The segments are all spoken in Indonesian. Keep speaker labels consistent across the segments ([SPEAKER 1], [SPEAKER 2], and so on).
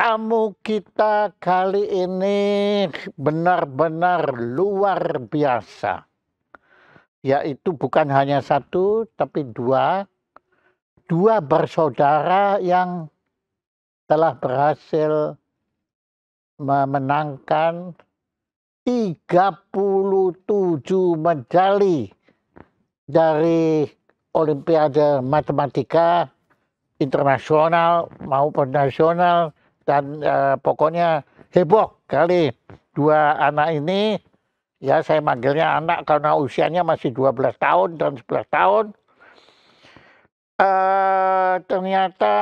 [SPEAKER 1] Tamu kita kali ini benar-benar luar biasa, yaitu bukan hanya satu tapi dua bersaudara yang telah berhasil memenangkan 37 medali dari Olimpiade Matematika internasional maupun nasional. Dan pokoknya heboh kali dua anak ini, ya saya manggilnya anak karena usianya masih 12 tahun dan 11 tahun. Ternyata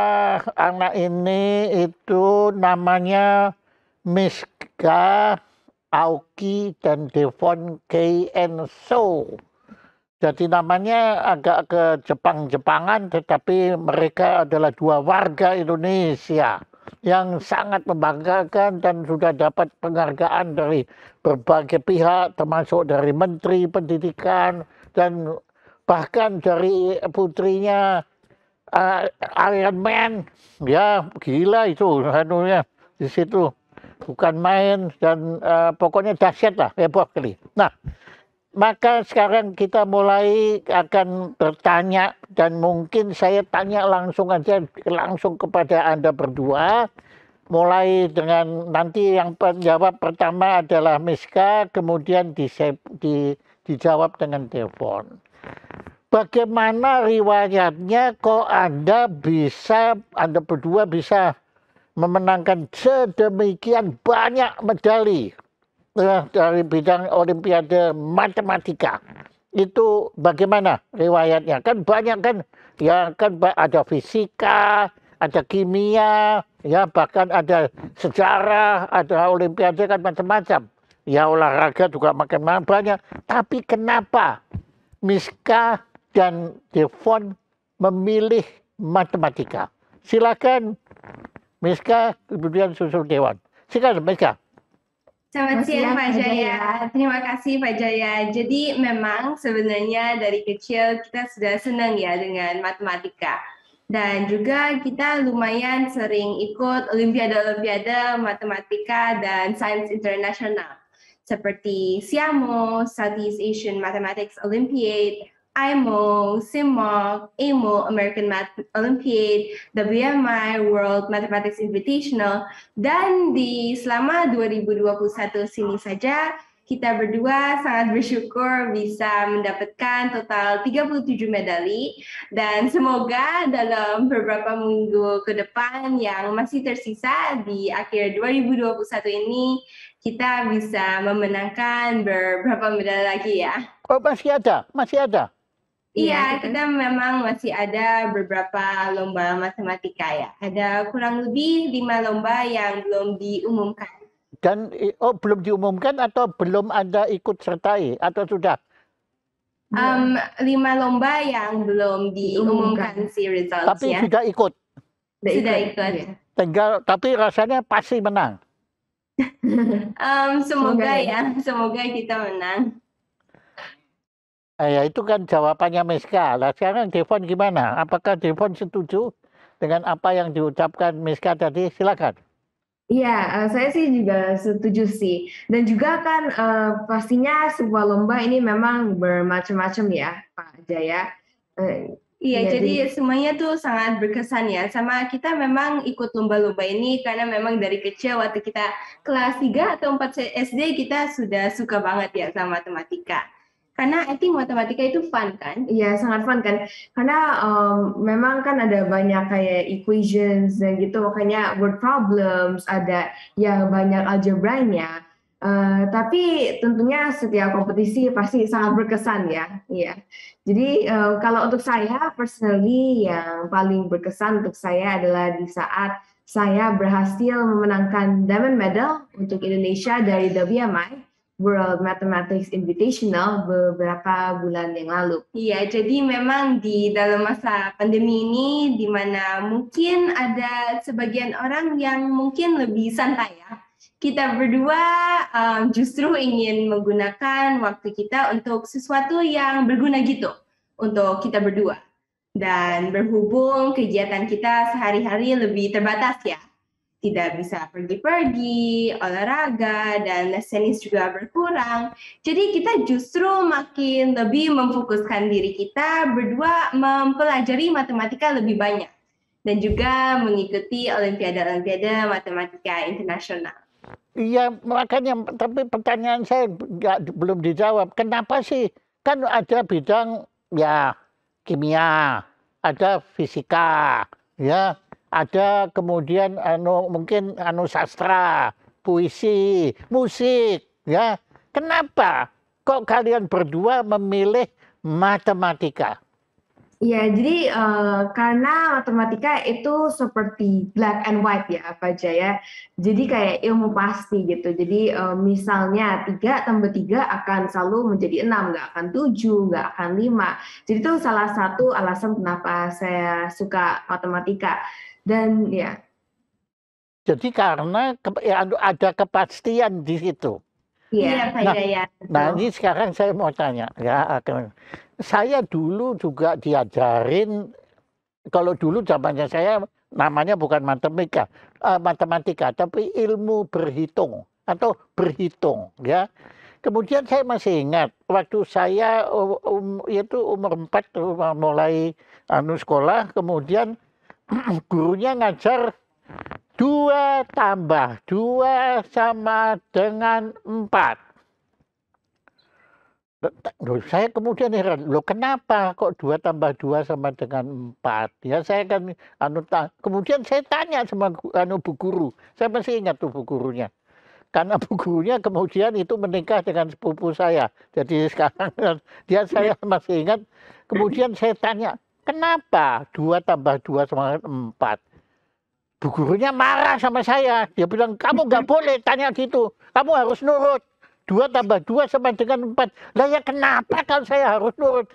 [SPEAKER 1] anak ini itu namanya Miska, Aoki, dan Devon KN So. Jadi namanya agak ke Jepang-Jepangan, tetapi mereka adalah dua warga Indonesia yang sangat membanggakan dan sudah dapat penghargaan dari berbagai pihak, termasuk dari Menteri Pendidikan dan bahkan dari putrinya Iron Man. Ya gila itu anunya di situ, bukan main, dan pokoknya dahsyat lah, heboh kali. Nah, maka sekarang kita mulai akan bertanya, dan mungkin saya tanya langsung aja langsung kepada Anda berdua. Mulai dengan nanti yang penjawab pertama adalah Miska, kemudian dijawab dengan Devon. Bagaimana riwayatnya kok Anda berdua bisa memenangkan sedemikian banyak medali dari bidang Olimpiade Matematika? Itu bagaimana riwayatnya? Kan banyak kan, ya kan ada fisika, ada kimia, ya bahkan ada sejarah, ada Olimpiade kan macam-macam. Ya olahraga juga makin banyak. Tapi kenapa Miska dan Devon memilih matematika? Silakan Miska, kemudian susul Devon. Silakan Miska.
[SPEAKER 2] Selamat siang Pak Jaya. Terima kasih Pak Jaya. Jadi memang sebenarnya dari kecil kita sudah senang ya dengan matematika. Dan juga kita lumayan sering ikut olimpiade-olimpiade matematika dan sains internasional. Seperti SIAMO, Southeast Asian Mathematics Olympiad, IMO, CIMMOC, AMO, American Math Olympiad, WMI, World Mathematics Invitational, dan di selama 2021 sini saja kita berdua sangat bersyukur bisa mendapatkan total 37 medali, dan semoga dalam beberapa minggu ke depan yang masih tersisa di akhir 2021 ini kita bisa memenangkan beberapa medali lagi ya.
[SPEAKER 1] Oh masih ada? Masih ada?
[SPEAKER 2] Iya, kita memang masih ada beberapa lomba matematika ya. Ada kurang lebih 5 lomba yang belum diumumkan.
[SPEAKER 1] Dan belum diumumkan atau belum Anda ikut sertai atau sudah?
[SPEAKER 2] 5 lomba yang belum diumumkan sih results-nya.
[SPEAKER 1] Tapi sudah ikut?
[SPEAKER 2] Sudah ikut.
[SPEAKER 1] Tinggal, tapi rasanya pasti menang.
[SPEAKER 2] Semoga ya, semoga kita menang.
[SPEAKER 1] Ya itu kan jawabannya Miska. Nah sekarang Devon gimana? Apakah Devon setuju dengan apa yang diucapkan Miska tadi? Silakan.
[SPEAKER 3] Iya, saya sih juga setuju sih. Dan juga kan pastinya sebuah lomba ini memang bermacam-macam ya, Pak Jaya.
[SPEAKER 2] Iya, jadi semuanya tuh sangat berkesan ya. Sama kita memang ikut lomba-lomba ini karena memang dari kecil waktu kita kelas 3 atau 4 SD kita sudah suka banget ya sama matematika. Karena I think matematika itu fun kan?
[SPEAKER 3] Iya, sangat fun kan. Karena memang kan ada banyak kayak equations dan gitu, makanya word problems, ada yang banyak algebranya. Tapi tentunya setiap kompetisi pasti sangat berkesan ya. Iya. Jadi kalau untuk saya personally yang paling berkesan untuk saya adalah di saat saya berhasil memenangkan diamond medal untuk Indonesia dari WMI, World Mathematics Invitational, beberapa bulan yang lalu.
[SPEAKER 2] Iya, jadi memang di dalam masa pandemi ini, di mana mungkin ada sebagian orang yang mungkin lebih santai ya, kita berdua justru ingin menggunakan waktu kita untuk sesuatu yang berguna gitu, untuk kita berdua. Dan berhubung kegiatan kita sehari-hari lebih terbatas ya, tidak bisa pergi-pergi, olahraga, dan tenis juga berkurang. Jadi kita justru makin lebih memfokuskan diri kita berdua mempelajari matematika lebih banyak dan juga mengikuti olimpiade-olimpiade matematika internasional.
[SPEAKER 1] Iya, makanya tapi pertanyaan saya belum dijawab. Kenapa sih? Kan ada bidang ya kimia, ada fisika, ya, ada kemudian mungkin sastra, puisi, musik, ya. Kenapa kok kalian berdua memilih matematika?
[SPEAKER 3] Ya, jadi karena matematika itu seperti black and white ya, Pak Jaya. Jadi kayak ilmu pasti gitu. Jadi misalnya 3 tambah 3 akan selalu menjadi 6, nggak akan 7, nggak akan 5. Jadi itu salah satu alasan kenapa saya suka matematika. Dan ya,
[SPEAKER 1] Jadi karena ada kepastian di situ.
[SPEAKER 2] Iya, Pak
[SPEAKER 1] Nah,
[SPEAKER 2] Jaya.
[SPEAKER 1] Nah,
[SPEAKER 3] betul.
[SPEAKER 1] ini sekarang saya mau tanya ya. Saya dulu juga diajarin, kalau dulu zamannya saya namanya bukan matematika, tapi ilmu berhitung atau berhitung, ya. Kemudian saya masih ingat waktu saya itu umur 4 mulai sekolah, kemudian gurunya ngajar 2 tambah 2 sama dengan 4. Loh, saya kemudian heran, loh kenapa kok 2 tambah 2 sama dengan 4? Ya saya kan kemudian saya tanya sama bu guru. Saya masih ingat tuh bu gurunya. Karena bu gurunya kemudian itu menikah dengan sepupu saya. Jadi sekarang saya masih ingat. Kemudian saya tanya, kenapa 2 tambah 2 sama dengan 4? Bu gurunya marah sama saya. Dia bilang, kamu nggak boleh tanya gitu. Kamu harus nurut. 2 tambah 2 sama dengan 4. Lah ya kenapa kalau saya harus nurut?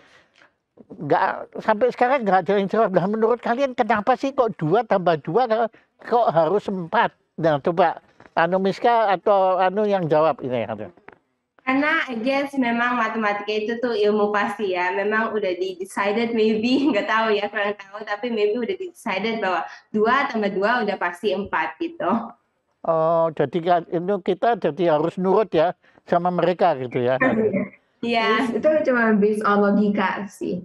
[SPEAKER 1] Nggak, sampai sekarang nggak ada yang jawab. Nah, menurut kalian kenapa sih kok 2 tambah 2 kok harus 4? Nah, coba Miska atau yang jawab ini.
[SPEAKER 2] Karena I guess memang matematika itu tuh ilmu pasti ya. Memang udah decided maybe, nggak tahu ya, kurang tahu. Tapi maybe udah decided bahwa 2 tambah 2 udah pasti 4 gitu.
[SPEAKER 1] Oh, jadi kan itu kita jadi harus nurut ya sama mereka gitu ya.
[SPEAKER 2] Iya.
[SPEAKER 3] Itu cuma based on logika sih.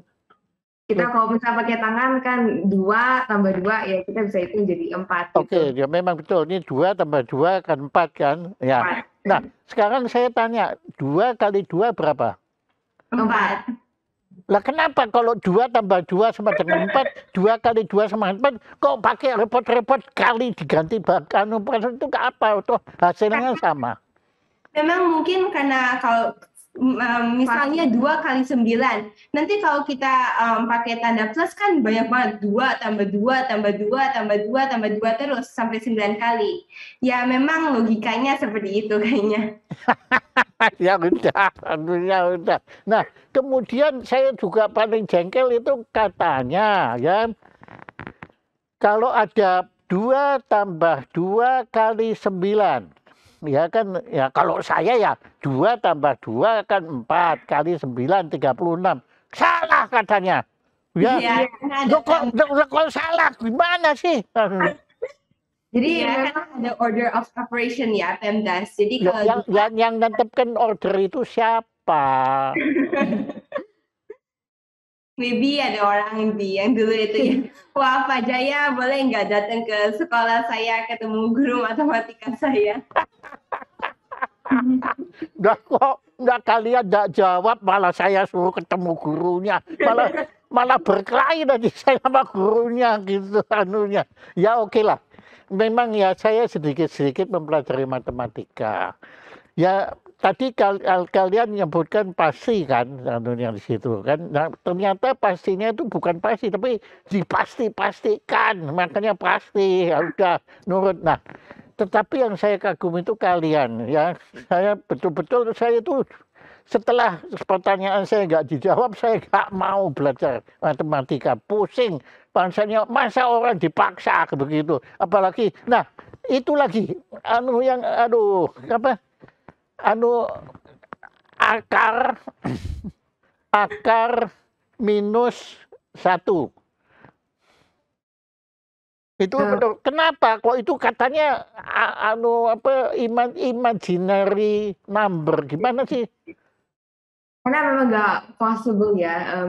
[SPEAKER 3] Kita kalau misalnya pakai tangan kan 2 tambah 2 ya kita bisa hitung jadi 4 gitu.
[SPEAKER 1] Oke, ya memang betul. Ini 2 tambah 2 kan 4 kan. Ya. Nah, sekarang saya tanya, 2 kali 2 berapa?
[SPEAKER 2] 4.
[SPEAKER 1] Lah kenapa kalau 2 tambah 2 sama dengan 4, 2 kali 2 sama 4, kok pakai repot-repot kali diganti itu ke apa? Toh hasilnya sama.
[SPEAKER 2] Memang mungkin karena kalau misalnya 2 kali 9. Nanti kalau kita pakai tanda plus kan banyak banget. 2 tambah 2 tambah 2 tambah 2 tambah 2 terus sampai 9 kali. Ya memang logikanya seperti itu kayaknya.
[SPEAKER 1] Ya udah. Nah, kemudian saya juga paling jengkel itu katanya ya, kalau ada 2 tambah 2 kali 9. Ya kan, ya kalau saya ya 2 tambah 2 kan 4 kali 9 36. Salah katanya. Ya,
[SPEAKER 2] Iya,
[SPEAKER 1] kok salah? Gimana sih?
[SPEAKER 3] Jadi
[SPEAKER 2] Iya,
[SPEAKER 3] memang
[SPEAKER 2] kan ada order of operation ya, PEMDAS. Jadi kalau
[SPEAKER 1] yang netepkan order itu siapa?
[SPEAKER 2] maybe ada orang yang dulu itu ya. Wah, Pak Jaya boleh nggak datang ke sekolah saya ketemu guru matematika saya?
[SPEAKER 1] Nggak kalian nggak jawab, malah saya suruh ketemu gurunya, malah berkelahi tadi saya sama gurunya gitu anunya. Ya oke lah, memang ya saya sedikit mempelajari matematika. Ya tadi kalian menyebutkan pasti kan anunya di situ kan. Nah, ternyata pastinya itu bukan pasti tapi dipasti-pastikan, makanya pasti ya udah nurut. Nah, tetapi yang saya kagum itu kalian ya, saya betul-betul saya itu setelah pertanyaan saya nggak dijawab, saya nggak mau belajar matematika, pusing. Masa orang dipaksa begitu, apalagi, nah itu lagi, akar akar minus 1. Itu
[SPEAKER 3] Eh,
[SPEAKER 1] betul. Kenapa? Kok itu katanya imaginary number. Gimana sih?
[SPEAKER 3] Karena memang nggak possible ya,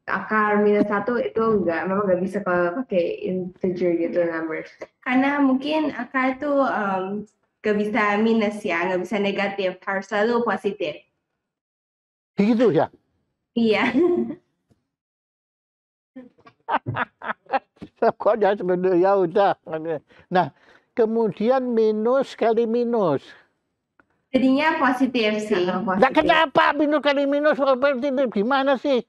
[SPEAKER 3] akar -1 itu memang nggak bisa kalau pakai integer gitu numbers.
[SPEAKER 2] Karena mungkin akar tuh nggak bisa minus ya, nggak bisa negatif, harus selalu positif.
[SPEAKER 1] Gitu ya.
[SPEAKER 2] Iya.
[SPEAKER 1] Pokoknya sebenarnya ya udah. Nah, kemudian minus kali minus.
[SPEAKER 2] Jadinya positif sih.
[SPEAKER 3] Nah,
[SPEAKER 1] Nah,
[SPEAKER 3] positif.
[SPEAKER 1] kenapa minus kali minus positif? Gimana sih?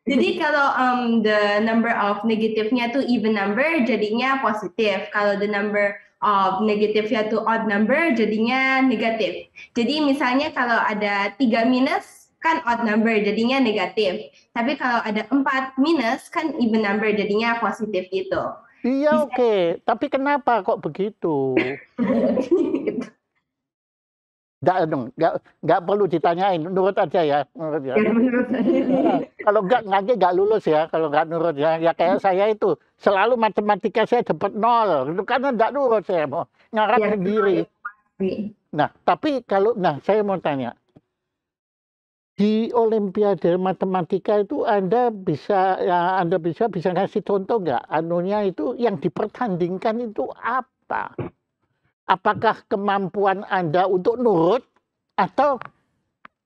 [SPEAKER 2] Jadi kalau the number of negatifnya tuh even number, jadinya positif. Kalau the number of negatifnya tuh odd number, jadinya negatif. Jadi misalnya kalau ada 3 minus, kan odd number, jadinya negatif. Tapi kalau ada 4 minus, kan even number, jadinya positif gitu.
[SPEAKER 1] Iya
[SPEAKER 2] Bisa.
[SPEAKER 1] oke, tapi kenapa kok begitu? Nggak perlu ditanyain, nurut aja ya. Nurut ya.
[SPEAKER 3] Ya, menurut saya.
[SPEAKER 1] Kalau nanti nggak lulus ya, kalau nggak nurut ya. Ya kayak saya itu, selalu matematika saya dapat 0. Itu karena nggak nurut saya, mau ngarang
[SPEAKER 3] Ya,
[SPEAKER 1] sendiri. Nah, tapi saya mau tanya. Di Olimpiade Matematika itu Anda bisa ngasih contoh nggak? Anunya itu yang dipertandingkan itu apa? Apakah kemampuan Anda untuk nurut atau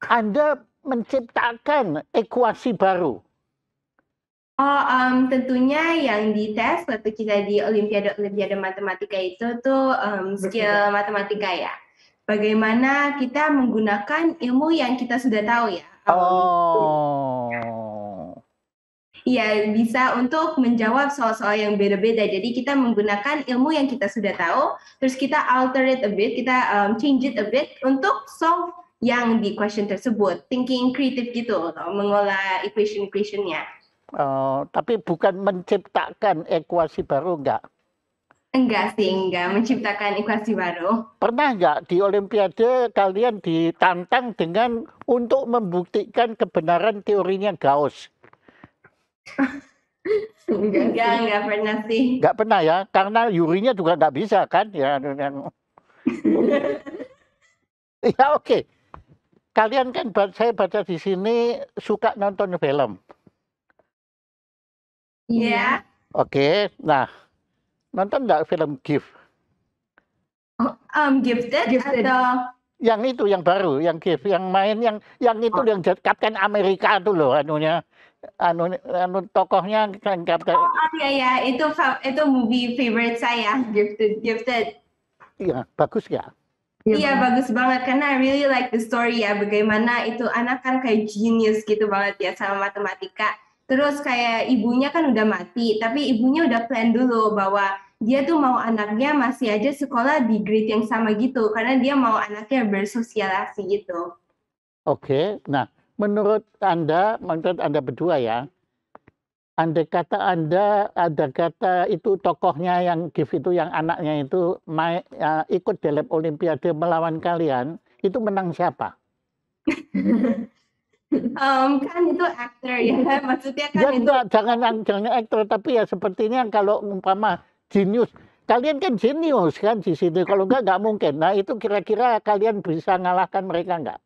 [SPEAKER 1] Anda menciptakan ekuasi baru?
[SPEAKER 2] Oh, tentunya yang dites waktu kita di Olimpiade Matematika itu tuh skill matematika ya. Bagaimana kita menggunakan ilmu yang kita sudah tahu ya.
[SPEAKER 1] Oh.
[SPEAKER 2] Iya, bisa untuk menjawab soal-soal yang beda-beda. Jadi kita menggunakan ilmu yang kita sudah tahu, terus kita alter it a bit, kita change it a bit untuk solve yang di question tersebut. Thinking kreatif gitu, mengolah equation-equationnya.
[SPEAKER 1] Tapi bukan menciptakan ekuasi baru, enggak?
[SPEAKER 2] Enggak sih, enggak menciptakan ekuasi baru.
[SPEAKER 1] Pernah enggak di Olimpiade kalian ditantang dengan untuk membuktikan kebenaran teorinya Gauss?
[SPEAKER 2] Enggak pernah sih.
[SPEAKER 1] Enggak pernah ya, karena Yurinya juga enggak bisa kan? Ya, ya oke. Kalian kan saya baca di sini suka nonton film.
[SPEAKER 2] Iya.
[SPEAKER 1] Oke, nah nonton enggak film Gift?
[SPEAKER 2] Gifted atau
[SPEAKER 1] Yang itu yang baru, yang Gift, yang main yang itu yang Kapten Amerika itu loh anunya. Tokohnya kan Kapten.
[SPEAKER 2] ya, itu movie favorite saya, Gifted.
[SPEAKER 1] Iya, bagus ya.
[SPEAKER 2] Iya, bagus banget karena I really like the story ya, bagaimana itu anak kan kayak genius gitu banget ya sama matematika. Terus kayak ibunya kan udah mati, tapi ibunya udah plan dulu bahwa dia tuh mau anaknya masih aja sekolah di grade yang sama gitu, karena dia mau anaknya bersosialisasi gitu.
[SPEAKER 1] Oke, nah menurut Anda berdua ya, andai kata Anda ada kata itu tokohnya yang Gift itu yang anaknya itu ikut dalam Olimpiade melawan kalian, itu menang siapa?
[SPEAKER 2] Kan itu aktor ya, maksudnya kan
[SPEAKER 1] Ya
[SPEAKER 2] itu
[SPEAKER 1] enggak, jangan aktor, tapi ya sepertinya kalau umpama jenius, kalian kan jenius kan di sini, kalau enggak mungkin. Nah itu kira-kira kalian bisa ngalahkan mereka enggak?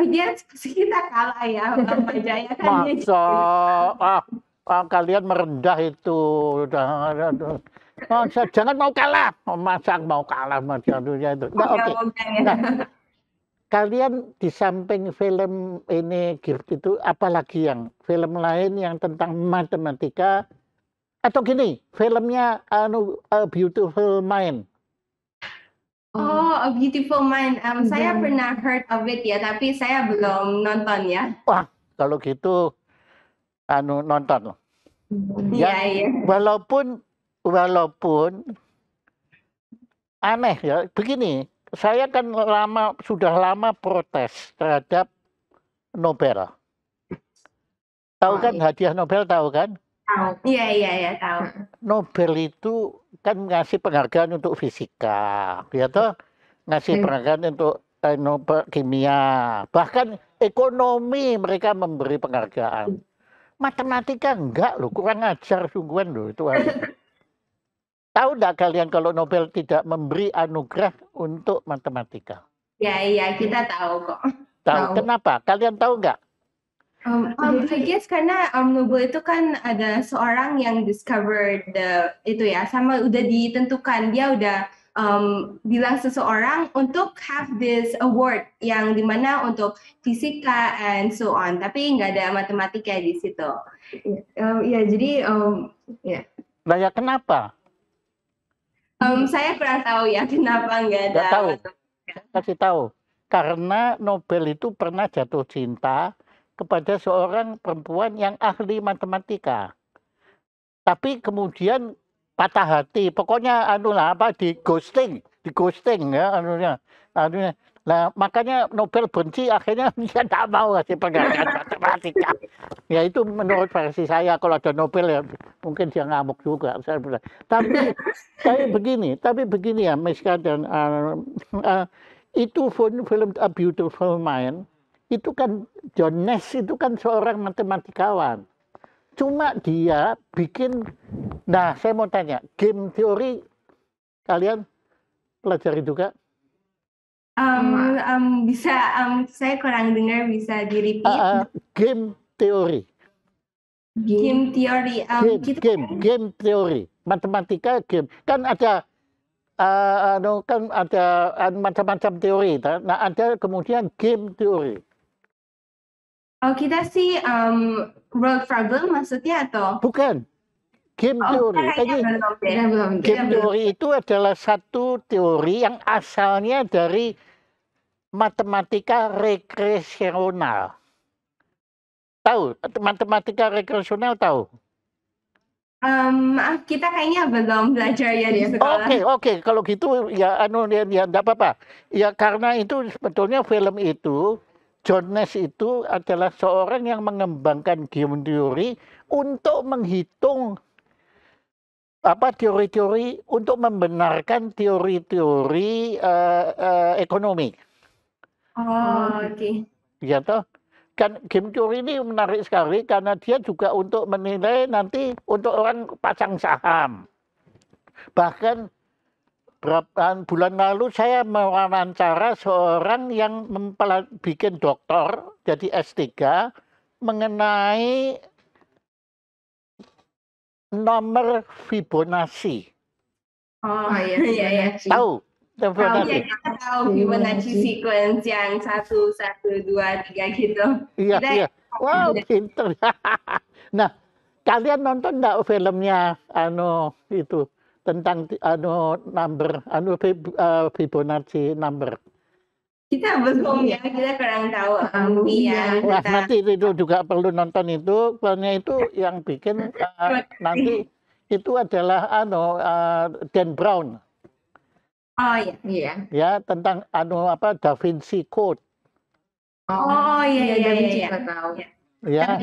[SPEAKER 2] dia kita kalah ya, Pak Jaya kan dia
[SPEAKER 1] Masa kalian merendah itu, masa jangan mau kalah, masa mau kalah maksudnya itu. Nah, oke. Nah, kalian di samping film ini Gift itu apalagi yang film lain yang tentang matematika atau gini filmnya A Beautiful Mind?
[SPEAKER 2] Oh, A Beautiful Mind. Saya pernah heard of it ya, tapi saya belum nonton ya.
[SPEAKER 1] Wah, kalau gitu nonton.
[SPEAKER 2] Iya, iya.
[SPEAKER 1] Walaupun aneh ya, begini, saya kan sudah lama protes terhadap Nobel. Tahu kan hadiah Nobel, tahu kan?
[SPEAKER 2] Iya, tahu.
[SPEAKER 1] Nobel itu kan ngasih penghargaan untuk fisika, ya toh? Ngasih penghargaan untuk Nobel kimia, bahkan ekonomi mereka memberi penghargaan. Matematika enggak loh, kurang ajar sungguhan loh itu. Tahu enggak kalian kalau Nobel tidak memberi anugerah untuk matematika?
[SPEAKER 2] Ya, kita tahu kok.
[SPEAKER 1] Tahu.
[SPEAKER 3] Tahu.
[SPEAKER 1] Kenapa? Kalian tahu enggak?
[SPEAKER 2] I guess karena Nobel itu kan ada seorang yang discovered itu ya, sama udah ditentukan, dia udah bilang seseorang untuk have this award yang dimana untuk fisika and so on, tapi nggak ada matematika di situ.
[SPEAKER 3] Ya, jadi ya.
[SPEAKER 1] Nah ya kenapa?
[SPEAKER 2] Saya kurang tahu ya kenapa nggak ada.
[SPEAKER 1] Nggak tahu. Saya kasih tahu. Karena Nobel itu pernah jatuh cinta kepada seorang perempuan yang ahli matematika. Tapi kemudian patah hati. Pokoknya di ghosting ya anunya. Nah, makanya Nobel benci, akhirnya dia tidak mau kasih penghargaan matematika. Ya itu menurut versi saya, kalau ada Nobel ya mungkin dia ngamuk juga. Tapi begini ya, Miska dan itu film A Beautiful Mind, itu kan John Nash itu kan seorang matematikawan. Cuma dia bikin, nah saya mau tanya, game teori kalian pelajari juga?
[SPEAKER 2] Bisa, saya kurang dengar, bisa di-repeat?
[SPEAKER 1] Game teori.
[SPEAKER 2] Game teori.
[SPEAKER 1] Game teori. Matematika game. Kan ada macam-macam teori. Nah ada kemudian game teori.
[SPEAKER 2] Oh, kita sih world problem maksudnya atau?
[SPEAKER 1] Bukan. Game teori. Game teori itu adalah satu teori yang asalnya dari matematika regresional. Tahu? Matematika regresional tahu?
[SPEAKER 2] Kita kayaknya belum belajar ya di sekolah.
[SPEAKER 1] Oke. Kalau gitu ya enggak apa-apa. Ya karena itu sebetulnya film itu John Nash itu adalah seorang yang mengembangkan game teori untuk menghitung teori-teori untuk membenarkan teori-teori ekonomi.
[SPEAKER 2] Oke.
[SPEAKER 1] Ya toh? Kan game teori ini menarik sekali karena dia juga untuk menilai nanti untuk orang pasang saham. Bahkan bulan lalu saya mewawancara seorang yang bikin doktor, jadi S3, mengenai nomor Fibonacci.
[SPEAKER 2] Iya.
[SPEAKER 1] Tahu?
[SPEAKER 2] Fibonacci. Kita tahu Fibonacci sequence yang 1, 1, 2, 3 gitu.
[SPEAKER 1] Iya. Wow, pinter. Nah, kalian nonton enggak filmnya itu tentang number Fibonacci number?
[SPEAKER 2] Kita belum ya, kita kurang tahu.
[SPEAKER 1] Wah, nanti itu juga perlu nonton itu. Filmnya itu yang bikin nanti itu adalah Dan Brown.
[SPEAKER 2] Oh iya.
[SPEAKER 1] Ya, tentang Da Vinci Code.
[SPEAKER 2] Iya.
[SPEAKER 3] Tahu.
[SPEAKER 1] Ya.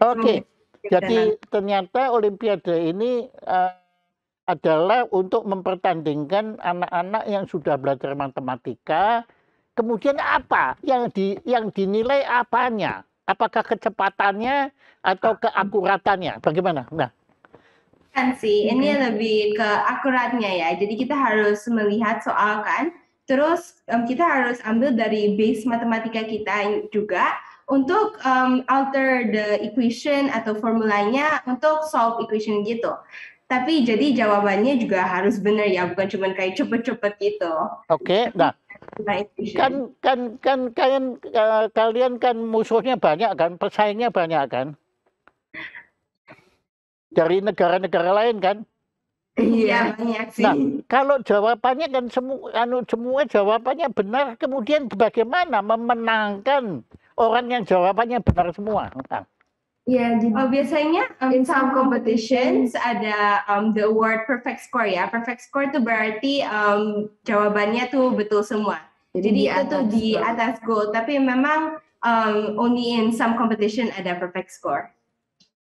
[SPEAKER 1] Oke. Jadi ternyata Olimpiade ini adalah untuk mempertandingkan anak-anak yang sudah belajar matematika. Kemudian apa yang dinilai apanya? Apakah kecepatannya atau keakuratannya? Bagaimana? Nah,
[SPEAKER 2] kan sih, ini lebih ke akuratnya ya. Jadi kita harus melihat soal kan, terus kita harus ambil dari base matematika kita juga untuk alter the equation atau formulanya untuk solve equation gitu. Tapi jadi jawabannya juga harus benar ya, bukan cuma kayak cepet-cepet gitu.
[SPEAKER 1] Oke. Nah, kalian kan musuhnya banyak kan, pesaingnya banyak kan? Dari negara-negara lain kan?
[SPEAKER 2] Iya, banyak sih.
[SPEAKER 1] Nah, kalau jawabannya kan semua jawabannya benar, kemudian bagaimana memenangkan orang yang jawabannya benar semua? Nah.
[SPEAKER 3] Ya,
[SPEAKER 2] biasanya in some competitions ada the award perfect score ya. Perfect score itu berarti jawabannya tuh betul semua. Jadi itu tuh di atas goal. Tapi memang only in some competition ada perfect score.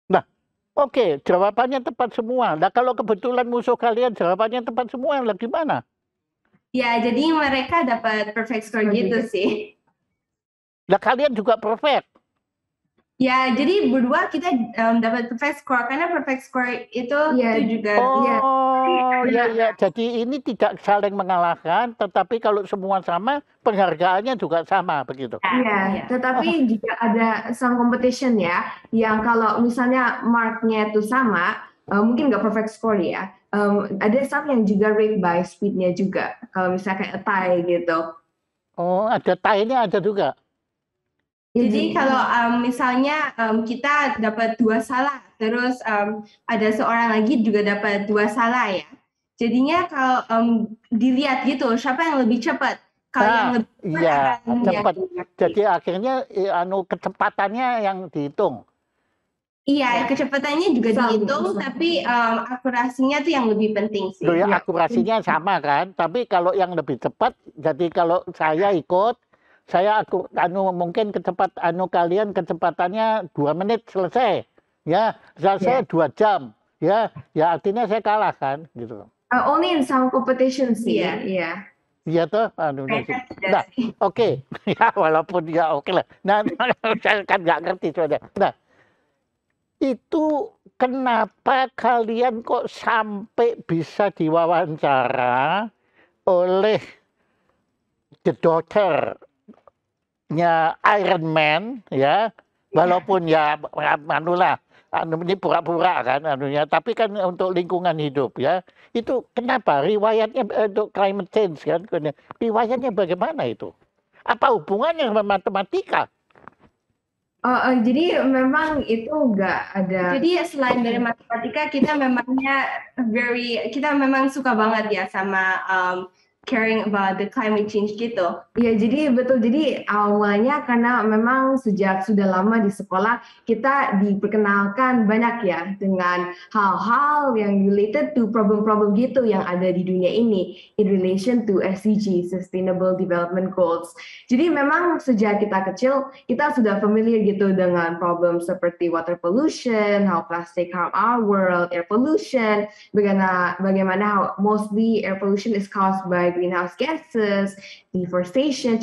[SPEAKER 1] Nah, oke, jawabannya tepat semua. Nah, kalau kebetulan musuh kalian jawabannya tepat semua, lah gimana?
[SPEAKER 2] Ya, jadi mereka dapat perfect score gitu sih.
[SPEAKER 1] Nah, kalian juga perfect.
[SPEAKER 2] Ya, jadi berdua kita dapat perfect score karena perfect score itu
[SPEAKER 3] Iya.
[SPEAKER 2] itu juga
[SPEAKER 3] Iya.
[SPEAKER 1] Oh, ya. Jadi ini tidak saling mengalahkan, tetapi kalau semua sama, penghargaannya juga sama, begitu.
[SPEAKER 3] Iya,
[SPEAKER 2] Iya.
[SPEAKER 3] tetapi jika ada some competition ya, yang kalau misalnya marknya itu sama, mungkin nggak perfect score ya. Ada some yang juga rate by speednya juga. Kalau misalnya kayak tie gitu.
[SPEAKER 1] Oh, ada tie-nya ada juga.
[SPEAKER 3] Ya,
[SPEAKER 2] Jadi kalau misalnya kita dapat 2 salah, terus ada seorang lagi juga dapat 2 salah ya. Jadinya kalau dilihat gitu siapa yang lebih cepat. Kalau yang lebih cepat
[SPEAKER 1] Iya,
[SPEAKER 2] akan yang
[SPEAKER 1] cepat.
[SPEAKER 2] dilihat.
[SPEAKER 1] Jadi akhirnya kecepatannya yang dihitung.
[SPEAKER 2] Iya, kecepatannya juga
[SPEAKER 3] Sama.
[SPEAKER 2] dihitung, tapi akurasinya tuh yang lebih penting sih.
[SPEAKER 1] Loh ya,
[SPEAKER 3] Ya.
[SPEAKER 1] akurasinya sama kan, tapi kalau yang lebih cepat, jadi kalau saya ikut, saya mungkin kalian kecepatannya 2 menit selesai, ya, saya 2 jam, ya artinya saya kalah kan, gitu.
[SPEAKER 3] Only in some competition sih.
[SPEAKER 2] Iya.
[SPEAKER 3] Iya.
[SPEAKER 1] Iya toh,
[SPEAKER 2] Mereka
[SPEAKER 1] nah,
[SPEAKER 2] tidak-
[SPEAKER 1] oke, ya walaupun ya oke lah. Nah, saya kan nggak ngerti soalnya. Nah, itu kenapa kalian kok sampai bisa diwawancara oleh the daughter-nya Iron Man, ya, walaupun ya manulah, ini pura-pura kan anunya, tapi kan untuk lingkungan hidup ya. Itu kenapa riwayatnya untuk climate change kan? Riwayatnya bagaimana itu? Apa hubungannya sama matematika?
[SPEAKER 3] Jadi memang itu nggak ada.
[SPEAKER 2] Jadi selain dari matematika kita memang suka banget ya sama caring about the climate change gitu.
[SPEAKER 3] Iya, jadi betul. Jadi awalnya karena memang sejak sudah lama di sekolah kita diperkenalkan banyak ya dengan hal-hal yang related to problem-problem gitu yang ada di dunia ini in relation to SDG, Sustainable Development Goals. Jadi memang sejak kita kecil kita sudah familiar gitu dengan problem seperti water pollution, how plastic harm our world, air pollution, bagaimana how mostly air pollution is caused by greenhouse gases, deforestation,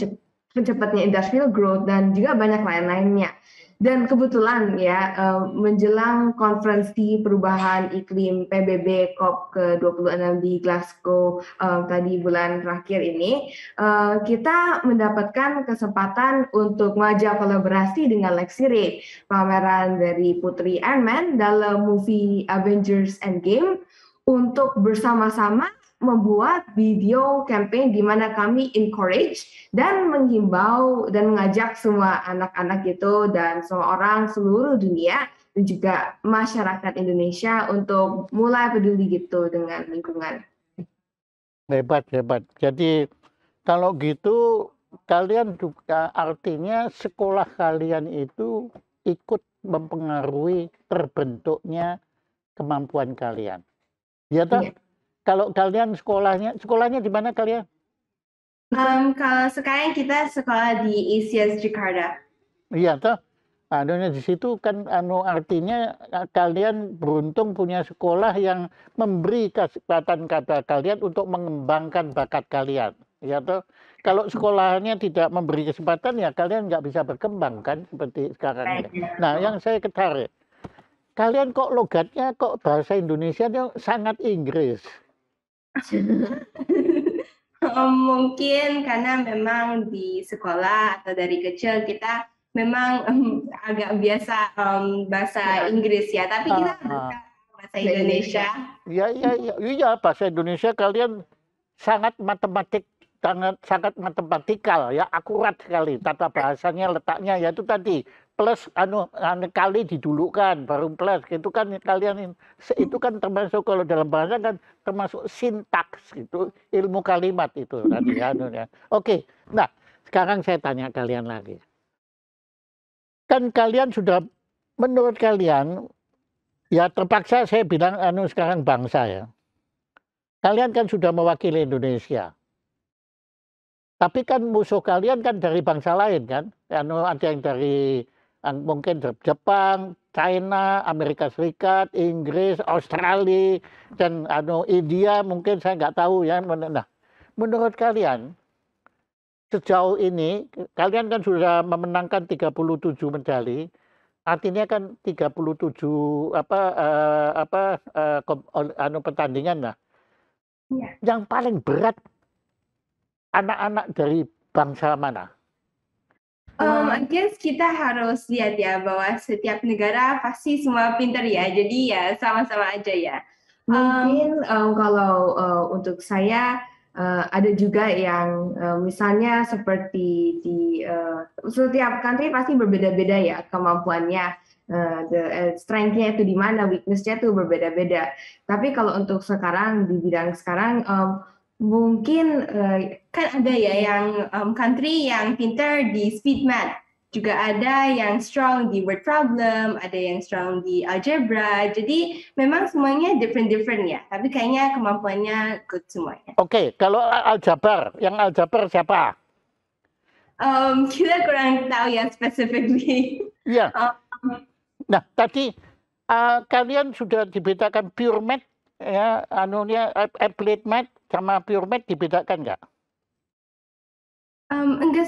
[SPEAKER 3] cepatnya industrial growth, dan juga banyak lain-lainnya. Dan kebetulan ya, menjelang konferensi perubahan iklim PBB COP ke-26 di Glasgow tadi bulan terakhir ini, kita mendapatkan kesempatan untuk mengajak kolaborasi dengan Lexire, pameran dari Putri Iron Man dalam movie Avengers Endgame, untuk bersama-sama membuat video campaign di mana kami encourage dan menghimbau dan mengajak semua anak-anak itu dan semua orang seluruh dunia dan juga masyarakat Indonesia untuk mulai peduli gitu dengan lingkungan.
[SPEAKER 1] Hebat. Jadi kalau gitu kalian juga artinya sekolah kalian itu ikut mempengaruhi terbentuknya kemampuan kalian. Ya toh?
[SPEAKER 3] Iya.
[SPEAKER 1] Kalau kalian sekolahnya di mana kalian?
[SPEAKER 2] Kalau sekarang kita sekolah di ACS Jakarta.
[SPEAKER 1] Iya toh? Di situ kan artinya kalian beruntung punya sekolah yang memberi kesempatan kepada kalian untuk mengembangkan bakat kalian. Ya toh? Kalau sekolahnya tidak memberi kesempatan ya kalian nggak bisa berkembang kan seperti sekarang ini. Nah, yang saya ketarik, kalian kok logatnya kok bahasa Indonesia sangat Inggris.
[SPEAKER 2] Mungkin karena memang di sekolah atau dari kecil kita memang agak biasa bahasa Inggris ya, tapi kita bukan bahasa Indonesia.
[SPEAKER 1] Iya, bahasa Indonesia kalian sangat sangat matematikal ya, akurat sekali tata bahasanya, letaknya yaitu tadi plus kali didulukan baru plus, itu kan kalian itu kan termasuk, kalau dalam bahasa kan termasuk sintaks, itu ilmu kalimat itu tadi ya. Oke, nah sekarang saya tanya kalian lagi, kan kalian sudah, menurut kalian ya terpaksa saya bilang sekarang bangsa ya, kalian kan sudah mewakili Indonesia. Tapi kan musuh kalian kan dari bangsa lain kan, ada yang dari mungkin Jepang, China, Amerika Serikat, Inggris, Australia, dan India mungkin saya nggak tahu ya. Nah, menurut kalian sejauh ini kalian kan sudah memenangkan 37 medali. Artinya kan 37 pertandingan lah.
[SPEAKER 2] Iya.
[SPEAKER 1] Yang paling berat anak-anak dari bangsa mana?
[SPEAKER 2] I guess kita harus lihat ya bahwa setiap negara pasti semua pintar ya, jadi ya sama-sama aja ya.
[SPEAKER 3] Mungkin kalau untuk saya ada juga yang misalnya seperti di setiap country pasti berbeda-beda ya kemampuannya, strength-nya itu di mana, weakness-nya itu berbeda-beda. Tapi kalau untuk sekarang di bidang sekarang mungkin
[SPEAKER 2] Kan ada ya yang country yang pintar di speed math, juga ada yang strong di word problem, ada yang strong di algebra. Jadi memang semuanya different ya, tapi kayaknya kemampuannya good semuanya.
[SPEAKER 1] Oke, kalau aljabar, yang aljabar siapa?
[SPEAKER 2] Kita kurang tahu ya specifically.
[SPEAKER 1] Iya. Nah, tadi kalian sudah dibedakan pure math ya, applied math sama pure math dibedakan nggak?
[SPEAKER 2] Enggak,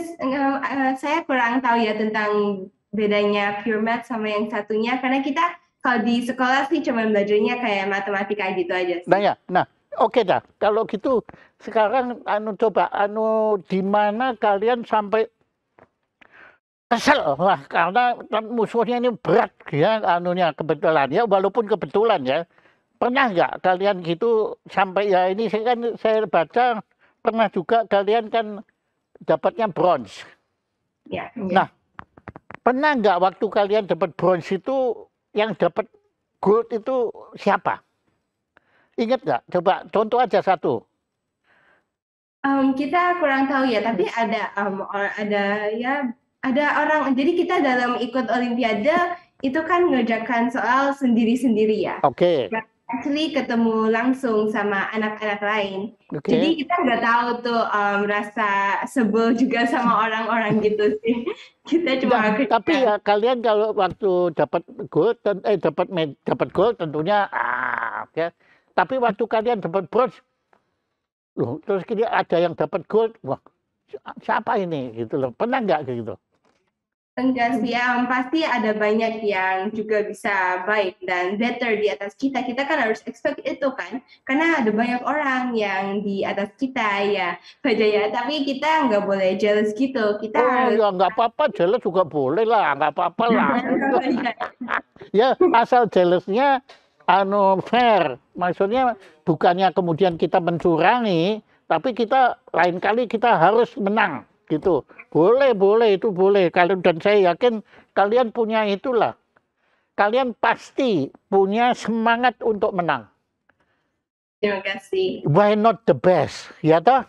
[SPEAKER 2] saya kurang tahu ya tentang bedanya pure math sama yang satunya, karena kita kalau di sekolah sih cuma belajarnya kayak matematika gitu aja sih.
[SPEAKER 1] Nah, oke dah. Kalau gitu sekarang coba di mana kalian sampai kesel lah karena musuhnya ini berat ya kebetulan ya, walaupun kebetulan ya. Pernah nggak kalian gitu sampai ya ini saya baca pernah juga kalian kan dapatnya bronze.
[SPEAKER 2] Ya.
[SPEAKER 1] Nah, pernah nggak waktu kalian dapat bronze itu yang dapat gold itu siapa? Ingat nggak? Coba contoh aja satu.
[SPEAKER 2] Kita kurang tahu ya, tapi ada orang. Jadi kita dalam ikut Olimpiade itu kan ngerjakan soal sendiri-sendiri ya.
[SPEAKER 1] Oke.
[SPEAKER 2] Actually ketemu langsung sama anak-anak lain.
[SPEAKER 1] Okay.
[SPEAKER 2] Jadi kita nggak tahu tuh rasa sebel juga sama orang-orang gitu sih. Kita cuma
[SPEAKER 1] tapi ya kalian kalau waktu dapat gold dapat gold tentunya ya. Tapi waktu kalian dapat bronze loh, terus kini ada yang dapat gold, wah siapa ini gitu loh. Pernah nggak gitu?
[SPEAKER 2] Enggak sih, pasti ada banyak yang juga bisa baik dan better di atas kita. Kita kan harus expect itu kan, karena ada banyak orang yang di atas kita ya, Pak Jaya. Tapi kita nggak boleh jealous gitu. Kita harus...
[SPEAKER 1] ya nggak apa-apa, jealous juga boleh lah, nggak apa-apa lah. Ya asal jealousnya fair, maksudnya bukannya kemudian kita mencurangi, tapi kita lain kali kita harus menang. Gitu, boleh itu boleh. Kalian dan saya yakin kalian punya itulah. Kalian pasti punya semangat untuk menang.
[SPEAKER 2] Terima kasih.
[SPEAKER 1] Why not the best, ya toh?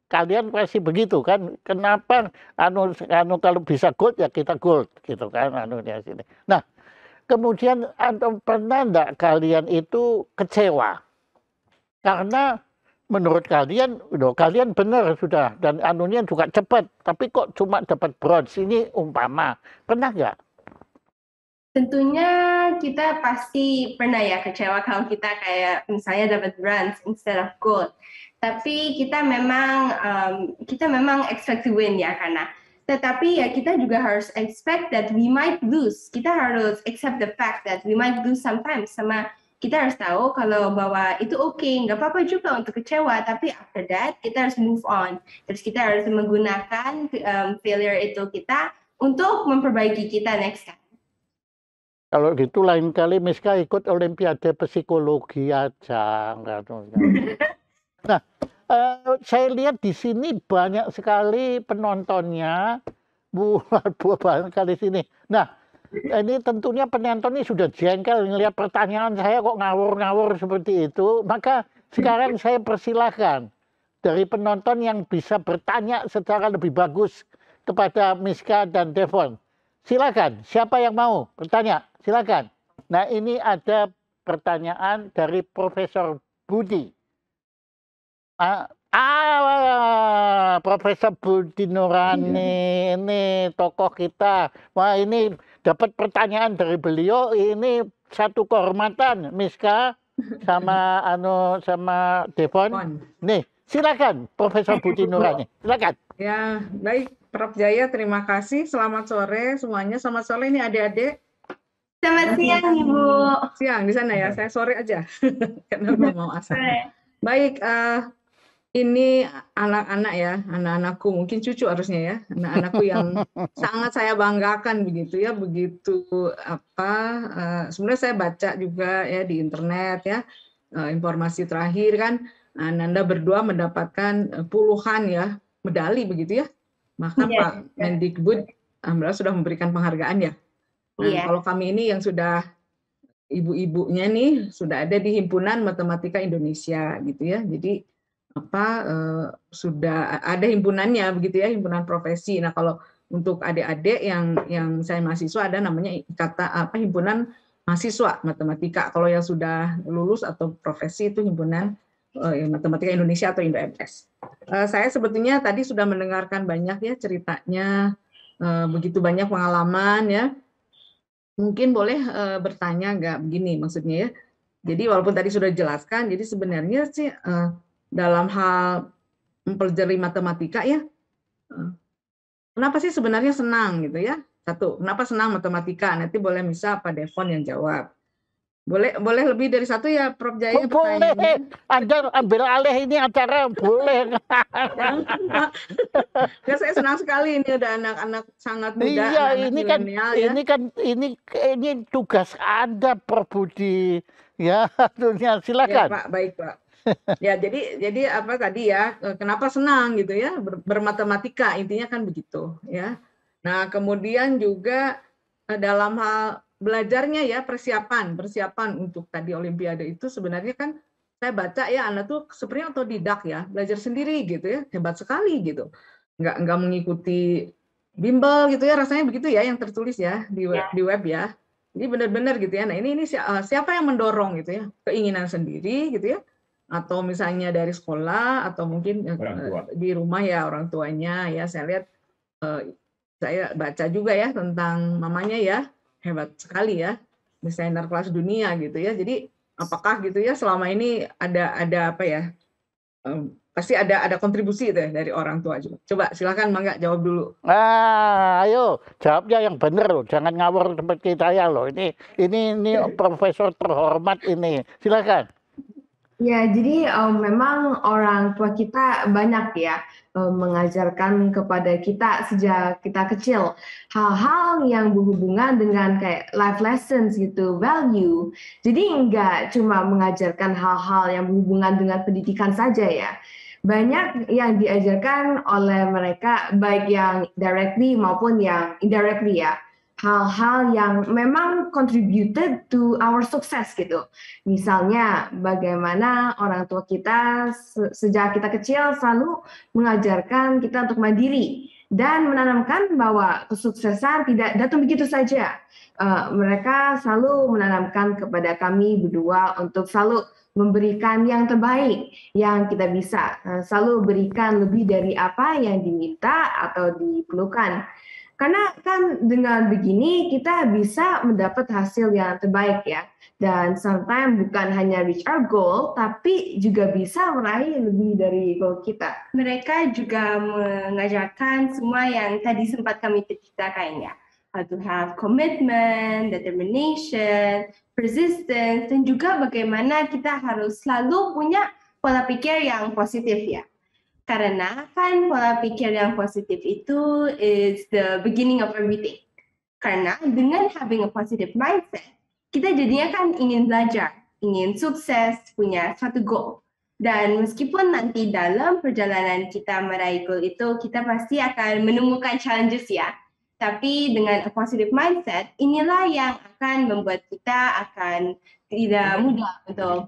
[SPEAKER 1] Kalian pasti begitu kan? Kenapa? Kalau bisa gold ya kita gold, gitu kan? Sini. Nah, kemudian pernah enggak kalian itu kecewa karena menurut kalian, kalian benar sudah dan juga cepat, tapi kok cuma dapat bronze ini umpama, pernah nggak?
[SPEAKER 2] Tentunya kita pasti pernah ya kecewa kalau kita kayak misalnya dapat bronze instead of gold. Tapi kita memang expect to win ya karena. Tetapi ya kita juga harus expect that we might lose. Kita harus accept the fact that we might lose sometimes sama. Kita harus tahu kalau bahwa itu oke, nggak apa-apa juga untuk kecewa, tapi after that kita harus move on. Terus kita harus menggunakan failure itu kita untuk memperbaiki kita next time.
[SPEAKER 1] Kalau gitu lain kali Miska ikut Olimpiade psikologi aja. Nah, saya lihat di sini banyak sekali penontonnya, banyak kali sini. Nah, ini tentunya penonton ini sudah jengkel melihat pertanyaan saya kok ngawur-ngawur seperti itu. Maka sekarang saya persilahkan dari penonton yang bisa bertanya secara lebih bagus kepada Miska dan Devon. Silakan, siapa yang mau bertanya? Silakan. Nah, ini ada pertanyaan dari Profesor Budi. Profesor Budi Nurani, ini tokoh kita. Wah, ini dapat pertanyaan dari beliau, ini satu kehormatan, Miska sama sama Devon. Nih, silakan Profesor Budi Nurani. Silakan.
[SPEAKER 4] Ya, baik Prof Jaya, terima kasih. Selamat sore semuanya. Selamat sore ini adik-adik.
[SPEAKER 2] Selamat siang, Ibu.
[SPEAKER 4] Siang di sana ya, saya sore aja karena udah mau asar. Baik, ini anak-anak ya, anak-anakku, mungkin cucu harusnya ya, anak-anakku yang sangat saya banggakan begitu ya, begitu sebenarnya saya baca juga ya di internet ya, informasi terakhir kan, Nanda berdua mendapatkan puluhan ya medali begitu ya, maka Pak Mendikbud sudah memberikan penghargaan ya. Nah, kalau kami ini yang sudah ibu-ibunya nih sudah ada di Himpunan Matematika Indonesia gitu ya. Jadi sudah ada himpunannya begitu ya, himpunan profesi. Nah, kalau untuk adik-adik yang saya mahasiswa ada namanya himpunan mahasiswa matematika. Kalau yang sudah lulus atau profesi itu himpunan matematika Indonesia atau Indo-MS. Saya sebetulnya tadi sudah mendengarkan banyak ya ceritanya, begitu banyak pengalaman ya. Mungkin boleh bertanya nggak begini maksudnya ya. Jadi walaupun tadi sudah dijelaskan, jadi sebenarnya sih dalam hal mempelajari matematika ya, kenapa sih sebenarnya senang gitu ya? Satu, kenapa senang matematika? Nanti boleh misal Pak Devon yang jawab. Boleh lebih dari satu ya, Prof Jaya?
[SPEAKER 1] Boleh, Anda ambil alih ini acara, boleh.
[SPEAKER 4] Ya, saya senang sekali ini ada anak-anak sangat muda,
[SPEAKER 1] iya,
[SPEAKER 4] anak milenial ya.
[SPEAKER 1] Ini tugas Anda, Prof Budi. Ya, silakan.
[SPEAKER 4] Ya, Pak, baik Pak. Ya, jadi apa tadi ya? Kenapa senang gitu ya bermatematika? Intinya kan begitu ya. Nah, kemudian juga dalam hal belajarnya ya persiapan untuk tadi Olimpiade itu sebenarnya kan saya baca ya Anda tuh sebenarnya otodidak ya, belajar sendiri gitu ya, hebat sekali gitu. Nggak mengikuti bimbel gitu ya, rasanya begitu ya yang tertulis ya di web ya. Jadi benar-benar gitu ya. Nah, ini siapa yang mendorong gitu ya? Keinginan sendiri gitu ya. Atau misalnya dari sekolah atau mungkin di rumah ya orang tuanya ya. Saya lihat saya baca juga ya tentang mamanya ya, hebat sekali ya, desainer kelas dunia gitu ya. Jadi apakah gitu ya selama ini ada apa ya, pasti ada kontribusi itu ya dari orang tua juga. Coba silakan Mangga jawab dulu.
[SPEAKER 1] Ayo jawabnya yang benar loh, jangan ngawur seperti saya loh. Ini profesor terhormat ini, silakan.
[SPEAKER 3] Ya, jadi memang orang tua kita banyak ya mengajarkan kepada kita sejak kita kecil hal-hal yang berhubungan dengan kayak life lessons gitu, value. Jadi enggak cuma mengajarkan hal-hal yang berhubungan dengan pendidikan saja ya. Banyak yang diajarkan oleh mereka baik yang directly maupun yang indirectly ya. Hal-hal yang memang contributed to our success gitu. Misalnya bagaimana orang tua kita sejak kita kecil selalu mengajarkan kita untuk mandiri dan menanamkan bahwa kesuksesan tidak datang begitu saja. Mereka selalu menanamkan kepada kami berdua untuk selalu memberikan yang terbaik yang kita bisa, selalu berikan lebih dari apa yang diminta atau diperlukan. Karena kan dengan begini kita bisa mendapat hasil yang terbaik ya. Dan sometimes bukan hanya reach our goal, tapi juga bisa meraih lebih dari goal kita.
[SPEAKER 2] Mereka juga mengajarkan semua yang tadi sempat kami ceritakan ya. How to have commitment, determination, persistence, dan juga bagaimana kita harus selalu punya pola pikir yang positif ya. Karena kan pola pikir yang positif itu is the beginning of everything. Karena dengan having a positive mindset, kita jadinya kan ingin belajar, ingin sukses, punya suatu goal. Dan meskipun nanti dalam perjalanan kita meraih goal itu, kita pasti akan menemukan challenges ya. Tapi dengan a positive mindset, inilah yang akan membuat kita akan tidak mudah untuk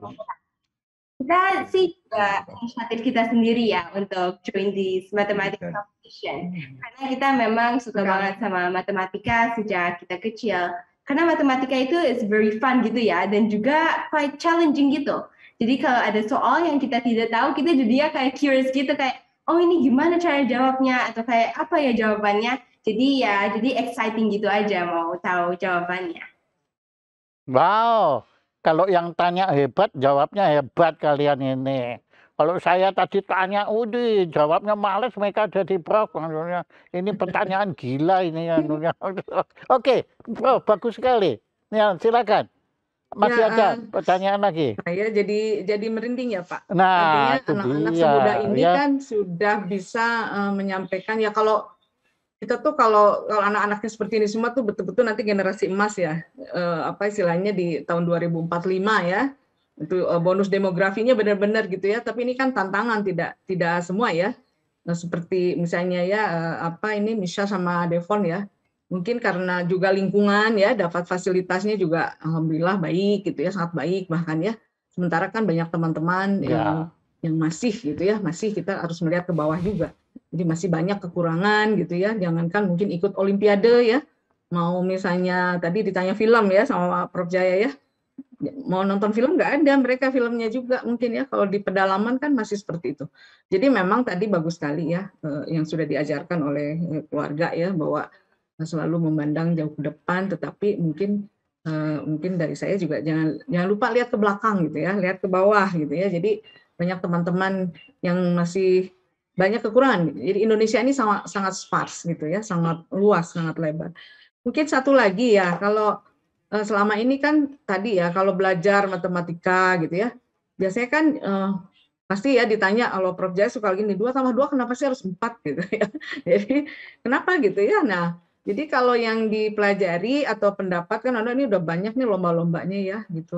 [SPEAKER 2] kita sih juga inisiatif kita sendiri ya untuk join di mathematics competition. Karena kita memang suka banget sama matematika sejak kita kecil. Karena matematika itu is very fun gitu ya, dan juga quite challenging gitu. Jadi kalau ada soal yang kita tidak tahu, kita jadinya kayak curious gitu, kayak, oh ini gimana cara jawabnya, atau kayak apa ya jawabannya. Jadi exciting gitu aja mau tahu jawabannya.
[SPEAKER 1] Wow. Kalau yang tanya hebat, jawabnya hebat kalian ini. Kalau saya tadi tanya, jawabnya males, mereka jadi Prof. Ini pertanyaan gila ini. Oke, Prof, bagus sekali. Ya, silakan. Masih
[SPEAKER 4] Ya,
[SPEAKER 1] ada pertanyaan lagi?
[SPEAKER 4] saya jadi merinding ya Pak.
[SPEAKER 1] Nah,
[SPEAKER 4] Artinya
[SPEAKER 1] itu
[SPEAKER 4] anak-anak
[SPEAKER 1] dia.
[SPEAKER 4] semuda ini
[SPEAKER 1] Ya,
[SPEAKER 4] kan sudah bisa menyampaikan ya kalau kita tuh kalau anak-anaknya seperti ini semua tuh betul-betul nanti generasi emas ya. Apa istilahnya di tahun 2045 ya. Itu bonus demografinya benar-benar gitu ya. Tapi ini kan tantangan tidak semua ya. Nah, seperti misalnya ya apa ini Misha sama Devon ya. Mungkin karena juga lingkungan ya dapat fasilitasnya juga alhamdulillah baik gitu ya, sangat baik bahkan ya. Sementara kan banyak teman-teman
[SPEAKER 1] ya.
[SPEAKER 4] yang masih gitu ya, masih kita harus melihat ke bawah juga. Jadi masih banyak kekurangan gitu ya. Jangankan mungkin ikut olimpiade ya. Mau misalnya tadi ditanya film ya sama Prof Jaya ya. Mau nonton film nggak ada mereka filmnya juga mungkin ya, kalau di pedalaman kan masih seperti itu. Jadi memang tadi bagus sekali ya yang sudah diajarkan oleh keluarga ya, bahwa selalu memandang jauh ke depan, tetapi mungkin dari saya juga jangan lupa lihat ke belakang gitu ya, lihat ke bawah gitu ya. Jadi banyak teman-teman yang masih banyak kekurangan. Jadi Indonesia ini sangat sparse gitu ya, sangat luas, sangat lebar. Mungkin satu lagi ya, kalau selama ini kan tadi ya kalau belajar matematika gitu ya, biasanya kan pasti ya ditanya kalau Prof Jaya suka gini, 2 tambah 2 kenapa sih harus 4 gitu ya. Jadi kenapa gitu ya. Nah, jadi kalau yang dipelajari atau pendapat kan ada ini udah banyak nih lomba-lombanya ya gitu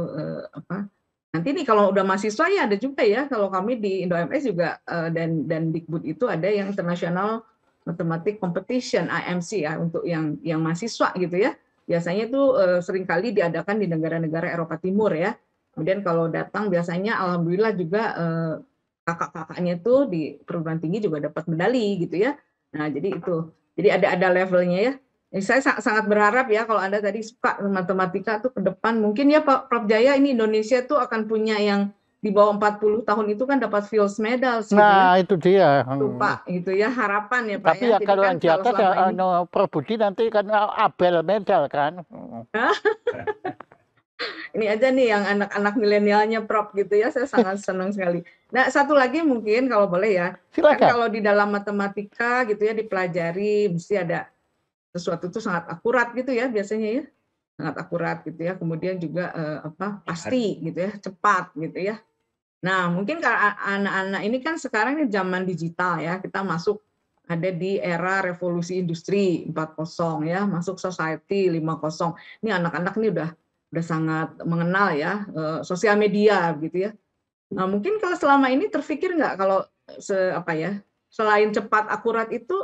[SPEAKER 4] apa. Nanti nih kalau udah mahasiswa ya ada juga ya, kalau kami di Indo MS juga dan Dikbud itu ada yang International Mathematics Competition IMC ya untuk yang mahasiswa gitu ya. Biasanya itu seringkali diadakan di negara-negara Eropa Timur ya. Kemudian kalau datang biasanya alhamdulillah juga kakak-kakaknya tuh di perguruan tinggi juga dapat medali gitu ya. Nah, jadi itu. Jadi ada levelnya ya. Jadi saya sangat berharap ya kalau Anda tadi suka matematika tuh ke depan mungkin ya Pak Prof Jaya ini Indonesia tuh akan punya yang di bawah 40 tahun itu kan dapat Fields Medals gitu ya.
[SPEAKER 1] Nah, itu dia.
[SPEAKER 4] Tuh Pak, gitu ya harapan ya Pak
[SPEAKER 1] Tapi
[SPEAKER 4] ya.
[SPEAKER 1] ya
[SPEAKER 4] Jadi
[SPEAKER 1] kalau
[SPEAKER 4] kan
[SPEAKER 1] yang di
[SPEAKER 4] kalau
[SPEAKER 1] atas
[SPEAKER 4] selama
[SPEAKER 1] ya
[SPEAKER 4] ini
[SPEAKER 1] Prof Budi nanti kan Abel medal kan.
[SPEAKER 4] ini aja nih yang anak-anak milenialnya Prof gitu ya, saya sangat senang sekali. Nah, satu lagi mungkin kalau boleh ya, kan
[SPEAKER 1] Silakan.
[SPEAKER 4] kalau di dalam matematika gitu ya dipelajari mesti ada sesuatu itu sangat akurat gitu ya biasanya ya, sangat akurat gitu ya. Kemudian juga pasti gitu ya, cepat gitu ya. Nah, mungkin kalau anak-anak ini kan sekarang ini zaman digital ya, kita masuk ada di era revolusi industri 4.0 ya, masuk society 5.0. Ini anak-anak ini udah sangat mengenal ya sosial media gitu ya. Nah, mungkin kalau selama ini terpikir nggak kalau selain cepat akurat itu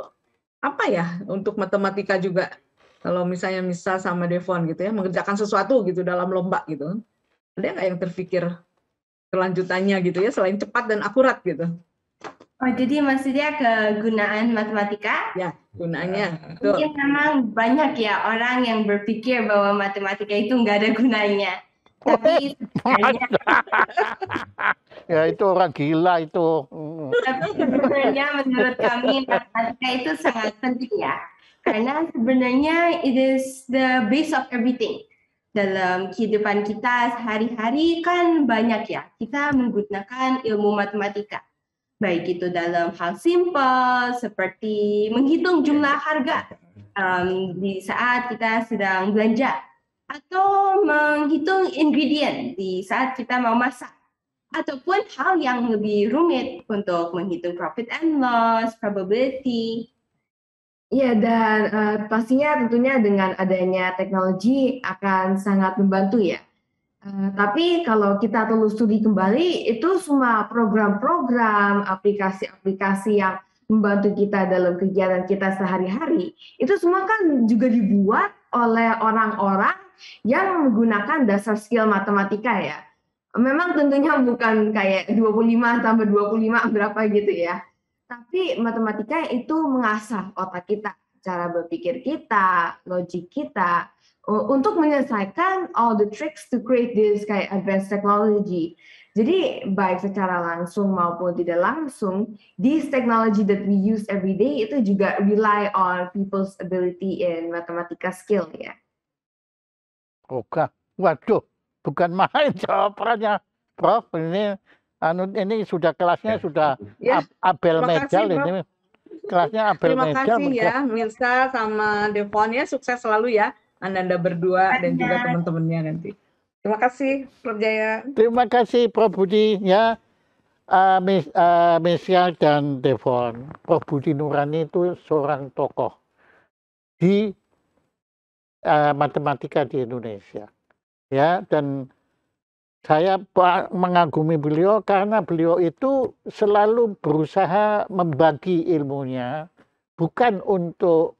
[SPEAKER 4] apa ya untuk matematika juga, kalau misalnya misal sama Devon gitu ya mengerjakan sesuatu gitu dalam lomba gitu, ada nggak yang terpikir kelanjutannya gitu ya selain cepat dan akurat gitu?
[SPEAKER 2] Oh, jadi maksudnya kegunaan matematika?
[SPEAKER 4] Ya, gunanya.
[SPEAKER 2] Mungkin memang banyak ya orang yang berpikir bahwa matematika itu nggak ada gunanya. Tapi sebenarnya,
[SPEAKER 1] Ya itu orang gila itu.
[SPEAKER 2] tapi sebenarnya menurut kami matematika itu sangat penting ya. Karena sebenarnya it is the base of everything. Dalam kehidupan kita sehari-hari kan banyak ya kita menggunakan ilmu matematika. Baik itu dalam hal simpel seperti menghitung jumlah harga di saat kita sedang belanja, atau menghitung ingredient di saat kita mau masak, ataupun hal yang lebih rumit untuk menghitung profit and loss, probability.
[SPEAKER 3] Iya, dan pastinya tentunya dengan adanya teknologi akan sangat membantu ya. Tapi kalau kita telusuri kembali, itu semua program-program, aplikasi-aplikasi yang membantu kita dalam kegiatan kita sehari-hari, itu semua kan juga dibuat oleh orang-orang yang menggunakan dasar skill matematika ya. Memang tentunya bukan kayak 25 tambah 25 berapa gitu ya. Tapi matematika itu mengasah otak kita, cara berpikir kita, logik kita, untuk menyelesaikan all the tricks to create this kayak advanced technology. Jadi baik secara langsung maupun tidak langsung, this technology that we use every day itu juga rely on people's ability in matematika skill ya.
[SPEAKER 1] Oke, waduh, bukan main jawabannya, Prof. Ini sudah kelasnya sudah
[SPEAKER 4] Ya,
[SPEAKER 1] Abel
[SPEAKER 4] terima kasih,
[SPEAKER 1] medal
[SPEAKER 4] Prof.
[SPEAKER 1] ini. Kelasnya Abel
[SPEAKER 4] Terima
[SPEAKER 1] medal.
[SPEAKER 4] kasih ya Milsa sama Devon ya, sukses selalu ya. Ananda berdua dan juga
[SPEAKER 2] Banyak.
[SPEAKER 4] teman-temannya nanti. Terima kasih, Prof. Jaya.
[SPEAKER 1] Terima kasih Prof. Budi ya. Mesial dan Devon. Prof. Budi Nurani itu seorang tokoh di matematika di Indonesia. Ya, dan saya mengagumi beliau karena beliau itu selalu berusaha membagi ilmunya, bukan untuk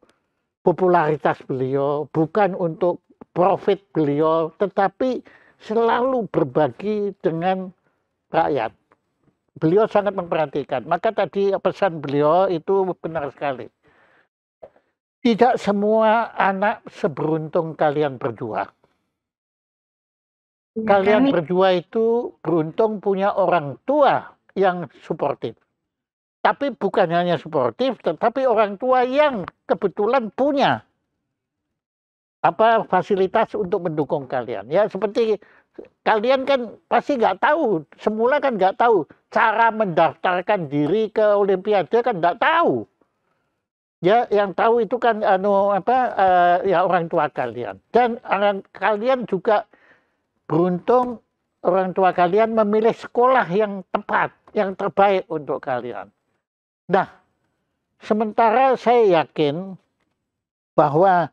[SPEAKER 1] popularitas beliau, bukan untuk profit beliau, tetapi selalu berbagi dengan rakyat. Beliau sangat memperhatikan. Maka tadi pesan beliau itu benar sekali. Tidak semua anak seberuntung kalian berdua.
[SPEAKER 2] Ya,
[SPEAKER 1] Kalian
[SPEAKER 2] kami
[SPEAKER 1] berdua itu beruntung punya orang tua yang suportif. Tapi bukan hanya suportif, tetapi orang tua yang kebetulan punya fasilitas untuk mendukung kalian. Ya seperti kalian kan pasti nggak tahu, semula kan nggak tahu cara mendaftarkan diri ke Olimpiade kan nggak tahu. Ya, yang tahu itu kan ya orang tua kalian. Dan kalian juga beruntung orang tua kalian memilih sekolah yang tepat, yang terbaik untuk kalian. Nah, sementara saya yakin bahwa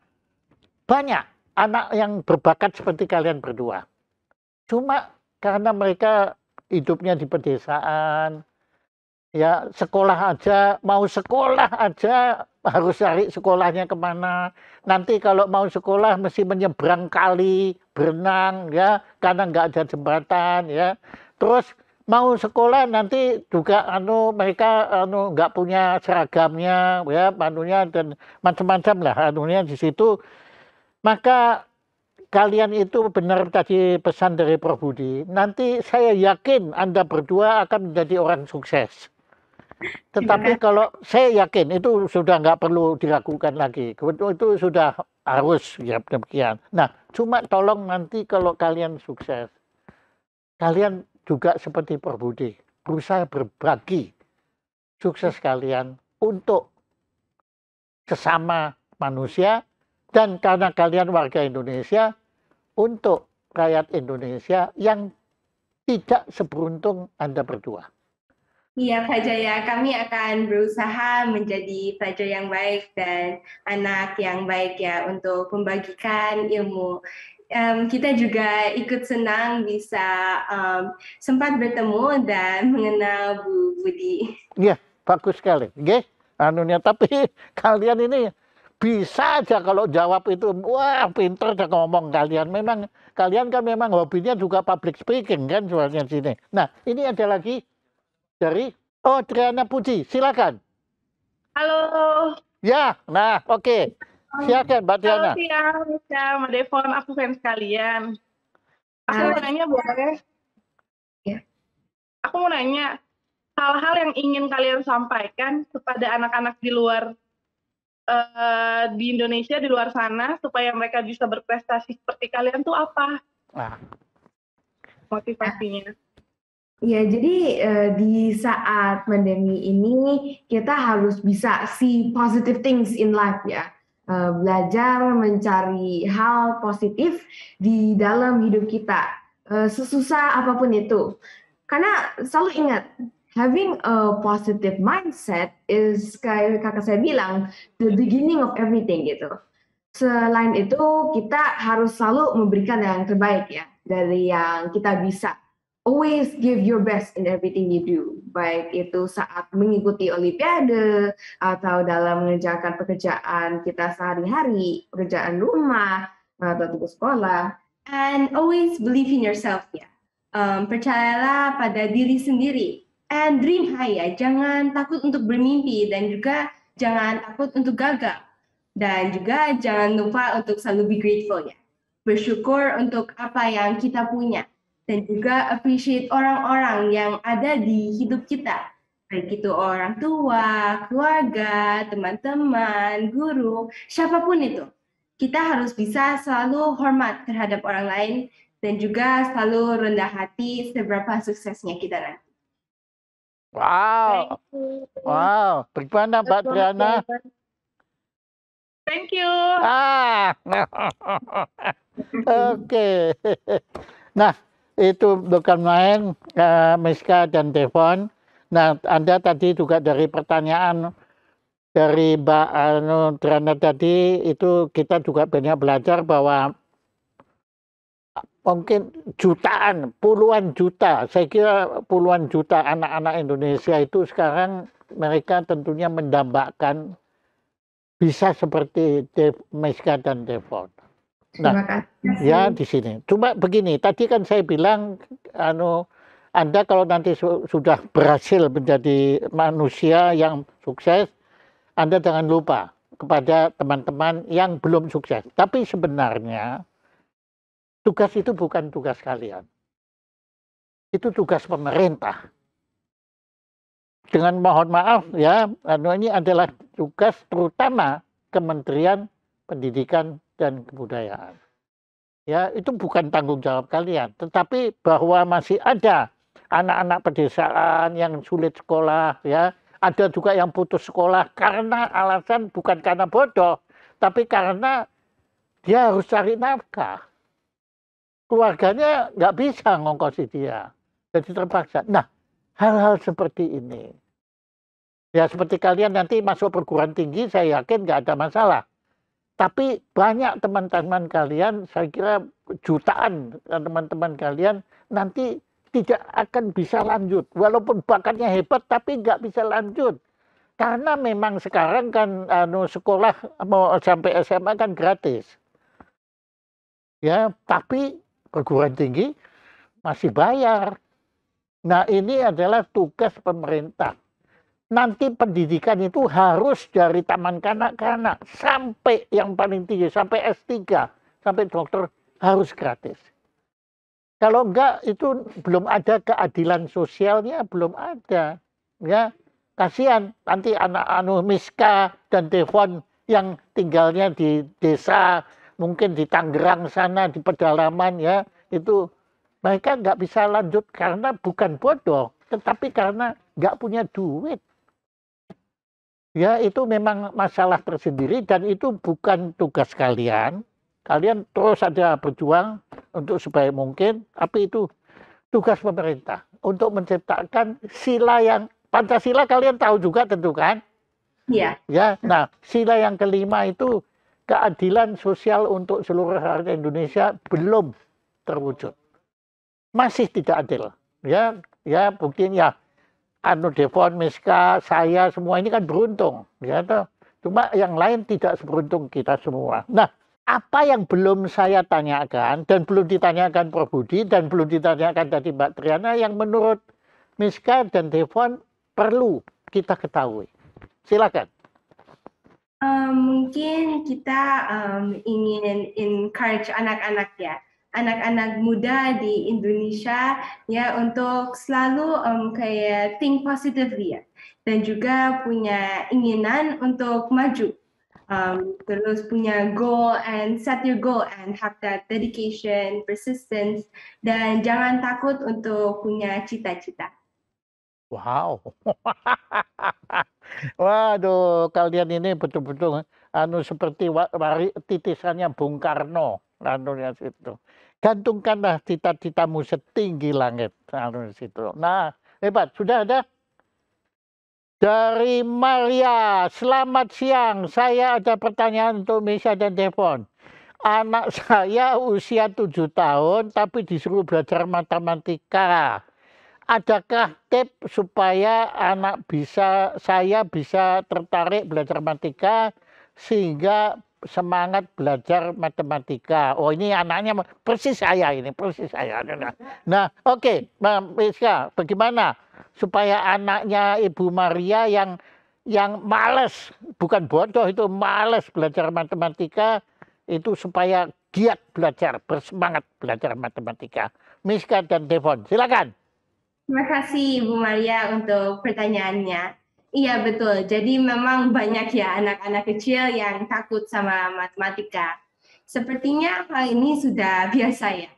[SPEAKER 1] banyak anak yang berbakat seperti kalian berdua. Cuma karena mereka hidupnya di pedesaan, ya mau sekolah aja harus cari sekolahnya kemana. Nanti kalau mau sekolah mesti menyeberang kali, berenang ya, karena nggak ada jembatan ya. Terus mau sekolah nanti juga mereka nggak punya seragamnya ya, dan macam-macam lah di situ. Maka kalian itu benar tadi pesan dari Prof. Budi. Nanti saya yakin Anda berdua akan menjadi orang sukses. Tetapi kalau saya yakin itu sudah nggak perlu diragukan lagi. Itu sudah harus ya demikian. Nah, cuma tolong nanti kalau kalian sukses, kalian juga seperti Prof. Budi, berusaha berbagi sukses kalian untuk sesama manusia dan karena kalian warga Indonesia untuk rakyat Indonesia yang tidak seberuntung Anda berdua.
[SPEAKER 2] Iya, Pak Jaya, kami akan berusaha menjadi pelajar yang baik dan anak yang baik ya untuk membagikan ilmu. Kita juga ikut senang bisa sempat bertemu dan mengenal Bu Budi.
[SPEAKER 1] Iya, bagus sekali. Oke, tapi kalian ini bisa aja kalau jawab itu, wah pinter aja ngomong kalian. Memang kalian kan memang hobinya juga public speaking kan soalnya sini. Nah, ini ada lagi dari Triana Puji, silakan.
[SPEAKER 5] Halo.
[SPEAKER 1] Ya, nah oke. Silakan Mbak Triana.
[SPEAKER 5] Halo siang, Mbak Devon, aku fans kalian. Aku mau nanya boleh?
[SPEAKER 3] Ya.
[SPEAKER 5] Aku mau nanya hal-hal yang ingin kalian sampaikan kepada anak-anak di luar di Indonesia, di luar sana, supaya mereka bisa berprestasi seperti kalian tuh apa? Motivasinya.
[SPEAKER 3] Ya, jadi di saat pandemi ini kita harus bisa see positive things in life ya. Belajar mencari hal positif di dalam hidup kita, sesusah apapun itu. Karena selalu ingat, having a positive mindset is kayak kakak saya bilang, the beginning of everything gitu. Selain itu, kita harus selalu memberikan yang terbaik ya, dari yang kita bisa. Always give your best in everything you do, baik itu saat mengikuti olimpiade atau dalam mengerjakan pekerjaan kita sehari-hari, pekerjaan rumah atau tugas sekolah.
[SPEAKER 2] And always believe in yourself ya. Percayalah pada diri sendiri. And dream high ya. Jangan takut untuk bermimpi dan juga jangan takut untuk gagal. Dan juga jangan lupa untuk selalu be grateful ya. Bersyukur untuk apa yang kita punya. Dan juga appreciate orang-orang yang ada di hidup kita. Baik itu orang tua, keluarga, teman-teman, guru, siapapun itu. Kita harus bisa selalu hormat terhadap orang lain dan juga selalu rendah hati seberapa suksesnya kita nanti.
[SPEAKER 1] Wow. Bagaimana Mbak Triana?
[SPEAKER 5] Thank you.
[SPEAKER 1] Oke. Nah, itu bukan main, Miska dan Devon. Nah, Anda tadi juga dari pertanyaan dari Mbak Drana tadi, itu kita juga banyak belajar bahwa mungkin jutaan, puluhan juta, saya kira puluhan juta anak-anak Indonesia itu sekarang mereka tentunya mendambakan bisa seperti Miska dan Devon. Nah,
[SPEAKER 3] Terima kasih.
[SPEAKER 1] ya di sini. Cuma begini, tadi kan saya bilang, Anda kalau nanti sudah berhasil menjadi manusia yang sukses, Anda jangan lupa kepada teman-teman yang belum sukses. Tapi sebenarnya tugas itu bukan tugas kalian. Itu tugas pemerintah. Dengan mohon maaf ya, ini adalah tugas terutama Kementerian Pendidikan dan Kebudayaan. Ya, itu bukan tanggung jawab kalian, tetapi bahwa masih ada anak-anak pedesaan yang sulit sekolah, ya, ada juga yang putus sekolah karena alasan bukan karena bodoh, tapi karena dia harus cari nafkah. Keluarganya nggak bisa ngongkosi dia, jadi terpaksa. Nah, hal-hal seperti ini, ya seperti kalian nanti masuk perguruan tinggi, saya yakin nggak ada masalah. Tapi banyak teman-teman kalian, saya kira jutaan teman-teman kalian nanti tidak akan bisa lanjut. Walaupun bakatnya hebat, tapi nggak bisa lanjut. Karena memang sekarang kan sekolah mau sampai SMA kan gratis. Ya, tapi perguruan tinggi masih bayar. Nah, ini adalah tugas pemerintah. Nanti pendidikan itu harus dari taman kanak-kanak sampai yang paling tinggi, sampai S3, sampai dokter harus gratis. Kalau enggak itu belum ada keadilan sosialnya, belum ada. Ya, kasihan nanti anak Miska dan Devon yang tinggalnya di desa, mungkin di Tangerang sana, di pedalaman ya, itu mereka nggak bisa lanjut karena bukan bodoh, tetapi karena nggak punya duit. Ya, itu memang masalah tersendiri dan itu bukan tugas kalian. Kalian terus ada berjuang untuk sebaik mungkin, tapi itu tugas pemerintah untuk menciptakan sila yang Pancasila kalian tahu juga tentu kan?
[SPEAKER 2] Iya.
[SPEAKER 1] Ya, nah sila yang kelima itu keadilan sosial untuk seluruh rakyat Indonesia belum terwujud, masih tidak adil. Ya, ya mungkin ya. Devon, Miska, saya semua ini kan beruntung, ya toh. Cuma yang lain tidak seberuntung kita semua. Nah, apa yang belum saya tanyakan dan belum ditanyakan Prof Budi dan belum ditanyakan tadi Mbak Triana yang menurut Miska dan Devon perlu kita ketahui. Silakan.
[SPEAKER 2] Mungkin kita ingin encourage anak-anak ya, anak-anak muda di Indonesia ya untuk selalu kayak think positively ya, dan juga punya inginan untuk maju, terus punya goal and set your goal and have that dedication, persistence, dan jangan takut untuk punya cita-cita.
[SPEAKER 1] Wow. Waduh, kalian ini betul-betul seperti titisannya Bung Karno, situ. Gantungkanlah cita-citamu setinggi langit, situ. Nah, hebat. Sudah ada? Dari Maria, selamat siang. Saya ada pertanyaan untuk Misha dan Devon. Anak saya usia 7 tahun, tapi disuruh belajar matematika. Adakah tips supaya saya bisa tertarik belajar matematika sehingga semangat belajar matematika? Oh, ini anaknya persis saya ini, persis saya. Nah, oke, Mbak Miska, bagaimana supaya anaknya Ibu Maria yang malas, bukan bodoh itu malas belajar matematika itu supaya giat belajar, bersemangat belajar matematika. Miska dan Devon, silakan.
[SPEAKER 2] Terima kasih Ibu Maria untuk pertanyaannya. Iya betul, jadi memang banyak ya anak-anak kecil yang takut sama matematika. Sepertinya hal ini sudah biasa ya.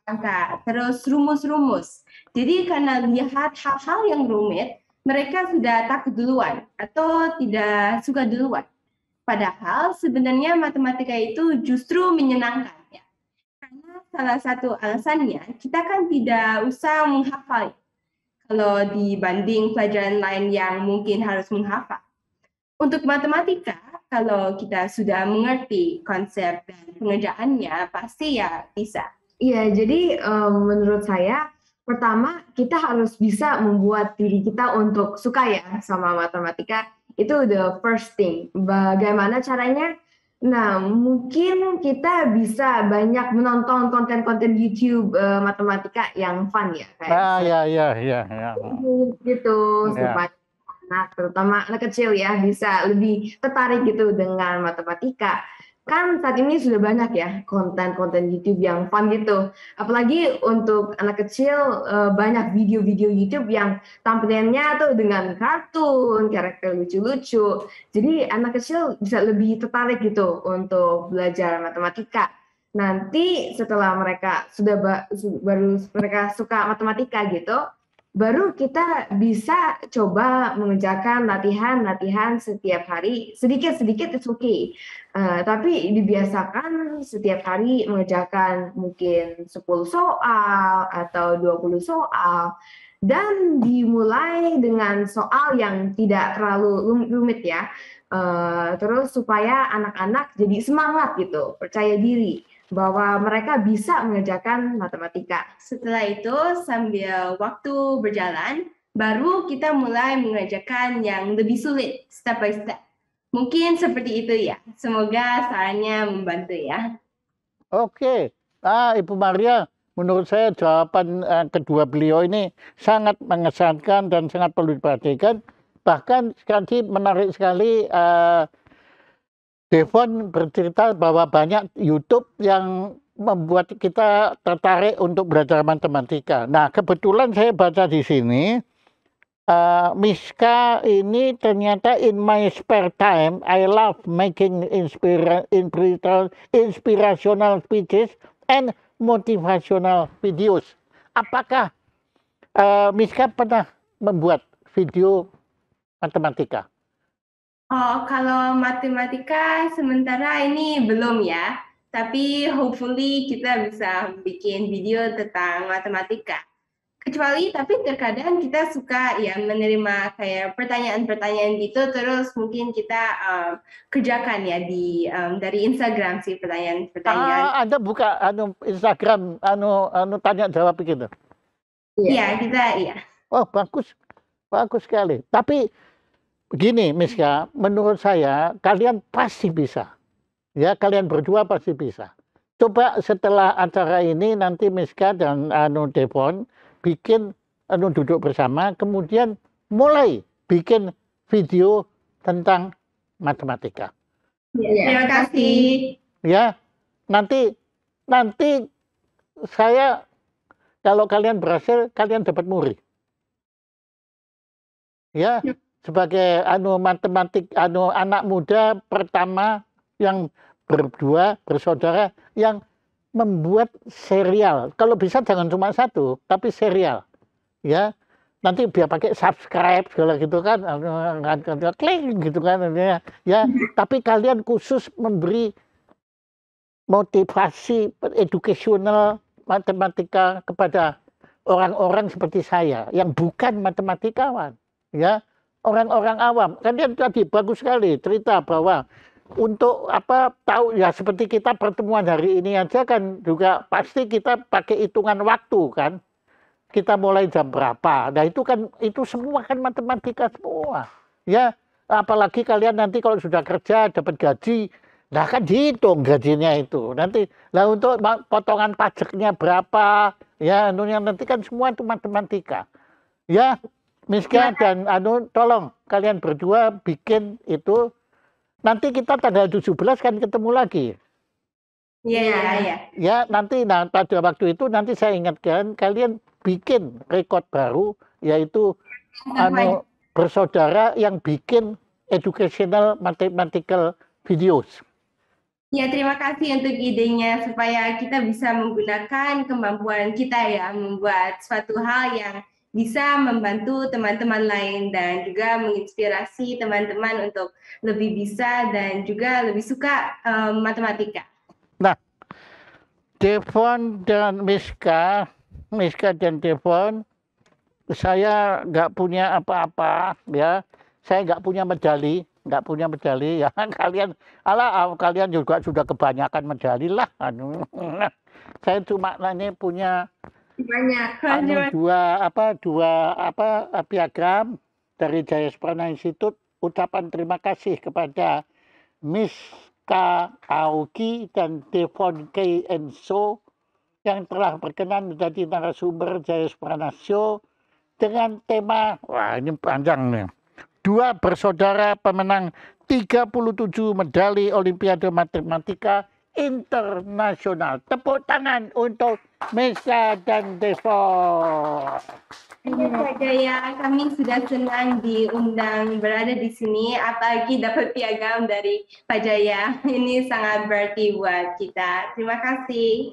[SPEAKER 2] Angka, terus rumus-rumus. Jadi karena lihat hal-hal yang rumit, mereka sudah takut duluan atau tidak suka duluan. Padahal sebenarnya matematika itu justru menyenangkan ya. Karena salah satu alasannya kita kan tidak usah menghafal kalau dibanding pelajaran lain yang mungkin harus menghafal. Untuk matematika, kalau kita sudah mengerti konsep dan pengerjaannya, pasti ya bisa.
[SPEAKER 3] Iya, jadi menurut saya pertama kita harus bisa membuat diri kita untuk suka ya sama matematika. Itu the first thing. Bagaimana caranya? Nah, mungkin kita bisa banyak menonton konten-konten YouTube matematika yang fun ya, kayak
[SPEAKER 1] Ya.
[SPEAKER 3] gitu
[SPEAKER 1] Ya.
[SPEAKER 3] supaya anak, terutama anak kecil ya, bisa lebih tertarik gitu dengan matematika. Kan saat ini sudah banyak ya konten-konten YouTube yang fun gitu. Apalagi untuk anak kecil banyak video-video YouTube yang tampilannya tuh dengan kartun, karakter lucu-lucu. Jadi anak kecil bisa lebih tertarik gitu untuk belajar matematika. Nanti setelah mereka baru mereka suka matematika gitu, baru kita bisa coba mengerjakan latihan-latihan setiap hari, sedikit-sedikit it's okay. Tapi dibiasakan setiap hari mengerjakan mungkin 10 soal atau 20 soal. Dan dimulai dengan soal yang tidak terlalu rumit ya. Terus supaya anak-anak jadi semangat gitu, percaya diri bahwa mereka bisa mengerjakan matematika.
[SPEAKER 2] Setelah itu, sambil waktu berjalan, baru kita mulai mengerjakan yang lebih sulit, step by step. Mungkin seperti itu ya. Semoga sarannya membantu ya.
[SPEAKER 1] Oke. Ibu Maria, menurut saya jawaban kedua beliau ini sangat mengesankan dan sangat perlu diperhatikan. Bahkan sekali menarik sekali Devon bercerita bahwa banyak YouTube yang membuat kita tertarik untuk belajar matematika. Nah, kebetulan saya baca di sini, Miska ini ternyata in my spare time, I love making inspirational speeches and motivational videos. Apakah Miska pernah membuat video matematika?
[SPEAKER 2] Oh, kalau matematika sementara ini belum ya. Tapi hopefully kita bisa bikin video tentang matematika. Tapi terkadang kita suka ya menerima kayak pertanyaan-pertanyaan gitu, terus mungkin kita kerjakan ya dari Instagram sih pertanyaan-pertanyaan.
[SPEAKER 1] Anda buka Instagram tanya jawab gitu.
[SPEAKER 2] Iya, iya.
[SPEAKER 1] Oh, bagus sekali. Tapi begini, Miska, menurut saya kalian pasti bisa. Ya, kalian berdua pasti bisa. Coba setelah acara ini nanti Miska dan Devon bikin duduk bersama, kemudian mulai bikin video tentang matematika.
[SPEAKER 2] Terima kasih.
[SPEAKER 1] Ya, nanti saya kalau kalian berhasil, kalian dapat muri. Ya. Sebagai matematik anak muda pertama yang berdua bersaudara yang membuat serial. Kalau bisa jangan cuma satu, tapi serial. Ya. Nanti biar pakai subscribe segala gitu kan, klik gitu kan ya. Tapi kalian khusus memberi motivasi educational matematika kepada orang-orang seperti saya yang bukan matematikawan, ya. Orang-orang awam. Kalian tadi bagus sekali cerita bahwa untuk tahu ya seperti kita pertemuan hari ini aja kan juga pasti kita pakai hitungan waktu kan. Kita mulai jam berapa. Nah, itu semua kan matematika semua. Ya, apalagi kalian nanti kalau sudah kerja dapat gaji, nah kan dihitung gajinya itu. Nanti lah untuk potongan pajaknya berapa, ya nanti kan semua itu matematika. Ya. Miska dan tolong kalian berdua bikin itu. Nanti kita tanggal 17 kan ketemu lagi.
[SPEAKER 2] Iya.
[SPEAKER 1] Ya, nanti pada waktu itu nanti saya ingatkan kalian bikin rekor baru yaitu bersaudara yang bikin educational mathematical videos.
[SPEAKER 2] Ya, terima kasih untuk idenya supaya kita bisa menggunakan kemampuan kita ya membuat suatu hal yang bisa membantu teman-teman lain dan juga menginspirasi teman-teman untuk lebih bisa dan juga lebih suka matematika.
[SPEAKER 1] Nah, Devon dan Miska dan Devon, saya nggak punya apa-apa ya. Saya nggak punya medali ya. Kalian juga sudah kebanyakan medali lah. Saya cuma punya
[SPEAKER 3] Banyak.
[SPEAKER 1] dua piagam dari Jayaprana Institute. Ucapan terima kasih kepada Miss K. Aoki dan Devon K. Enso yang telah berkenan menjadi narasumber Jayaprana Show dengan tema, wah ini panjang nih, 2 bersaudara pemenang 37 medali Olimpiade Matematika Internasional. Tepuk tangan untuk Mesa dan Devon.
[SPEAKER 2] Pak Jaya, kami sudah senang diundang berada di sini, apalagi dapat piagam dari Pak Jaya. Ini sangat berarti buat kita. Terima kasih.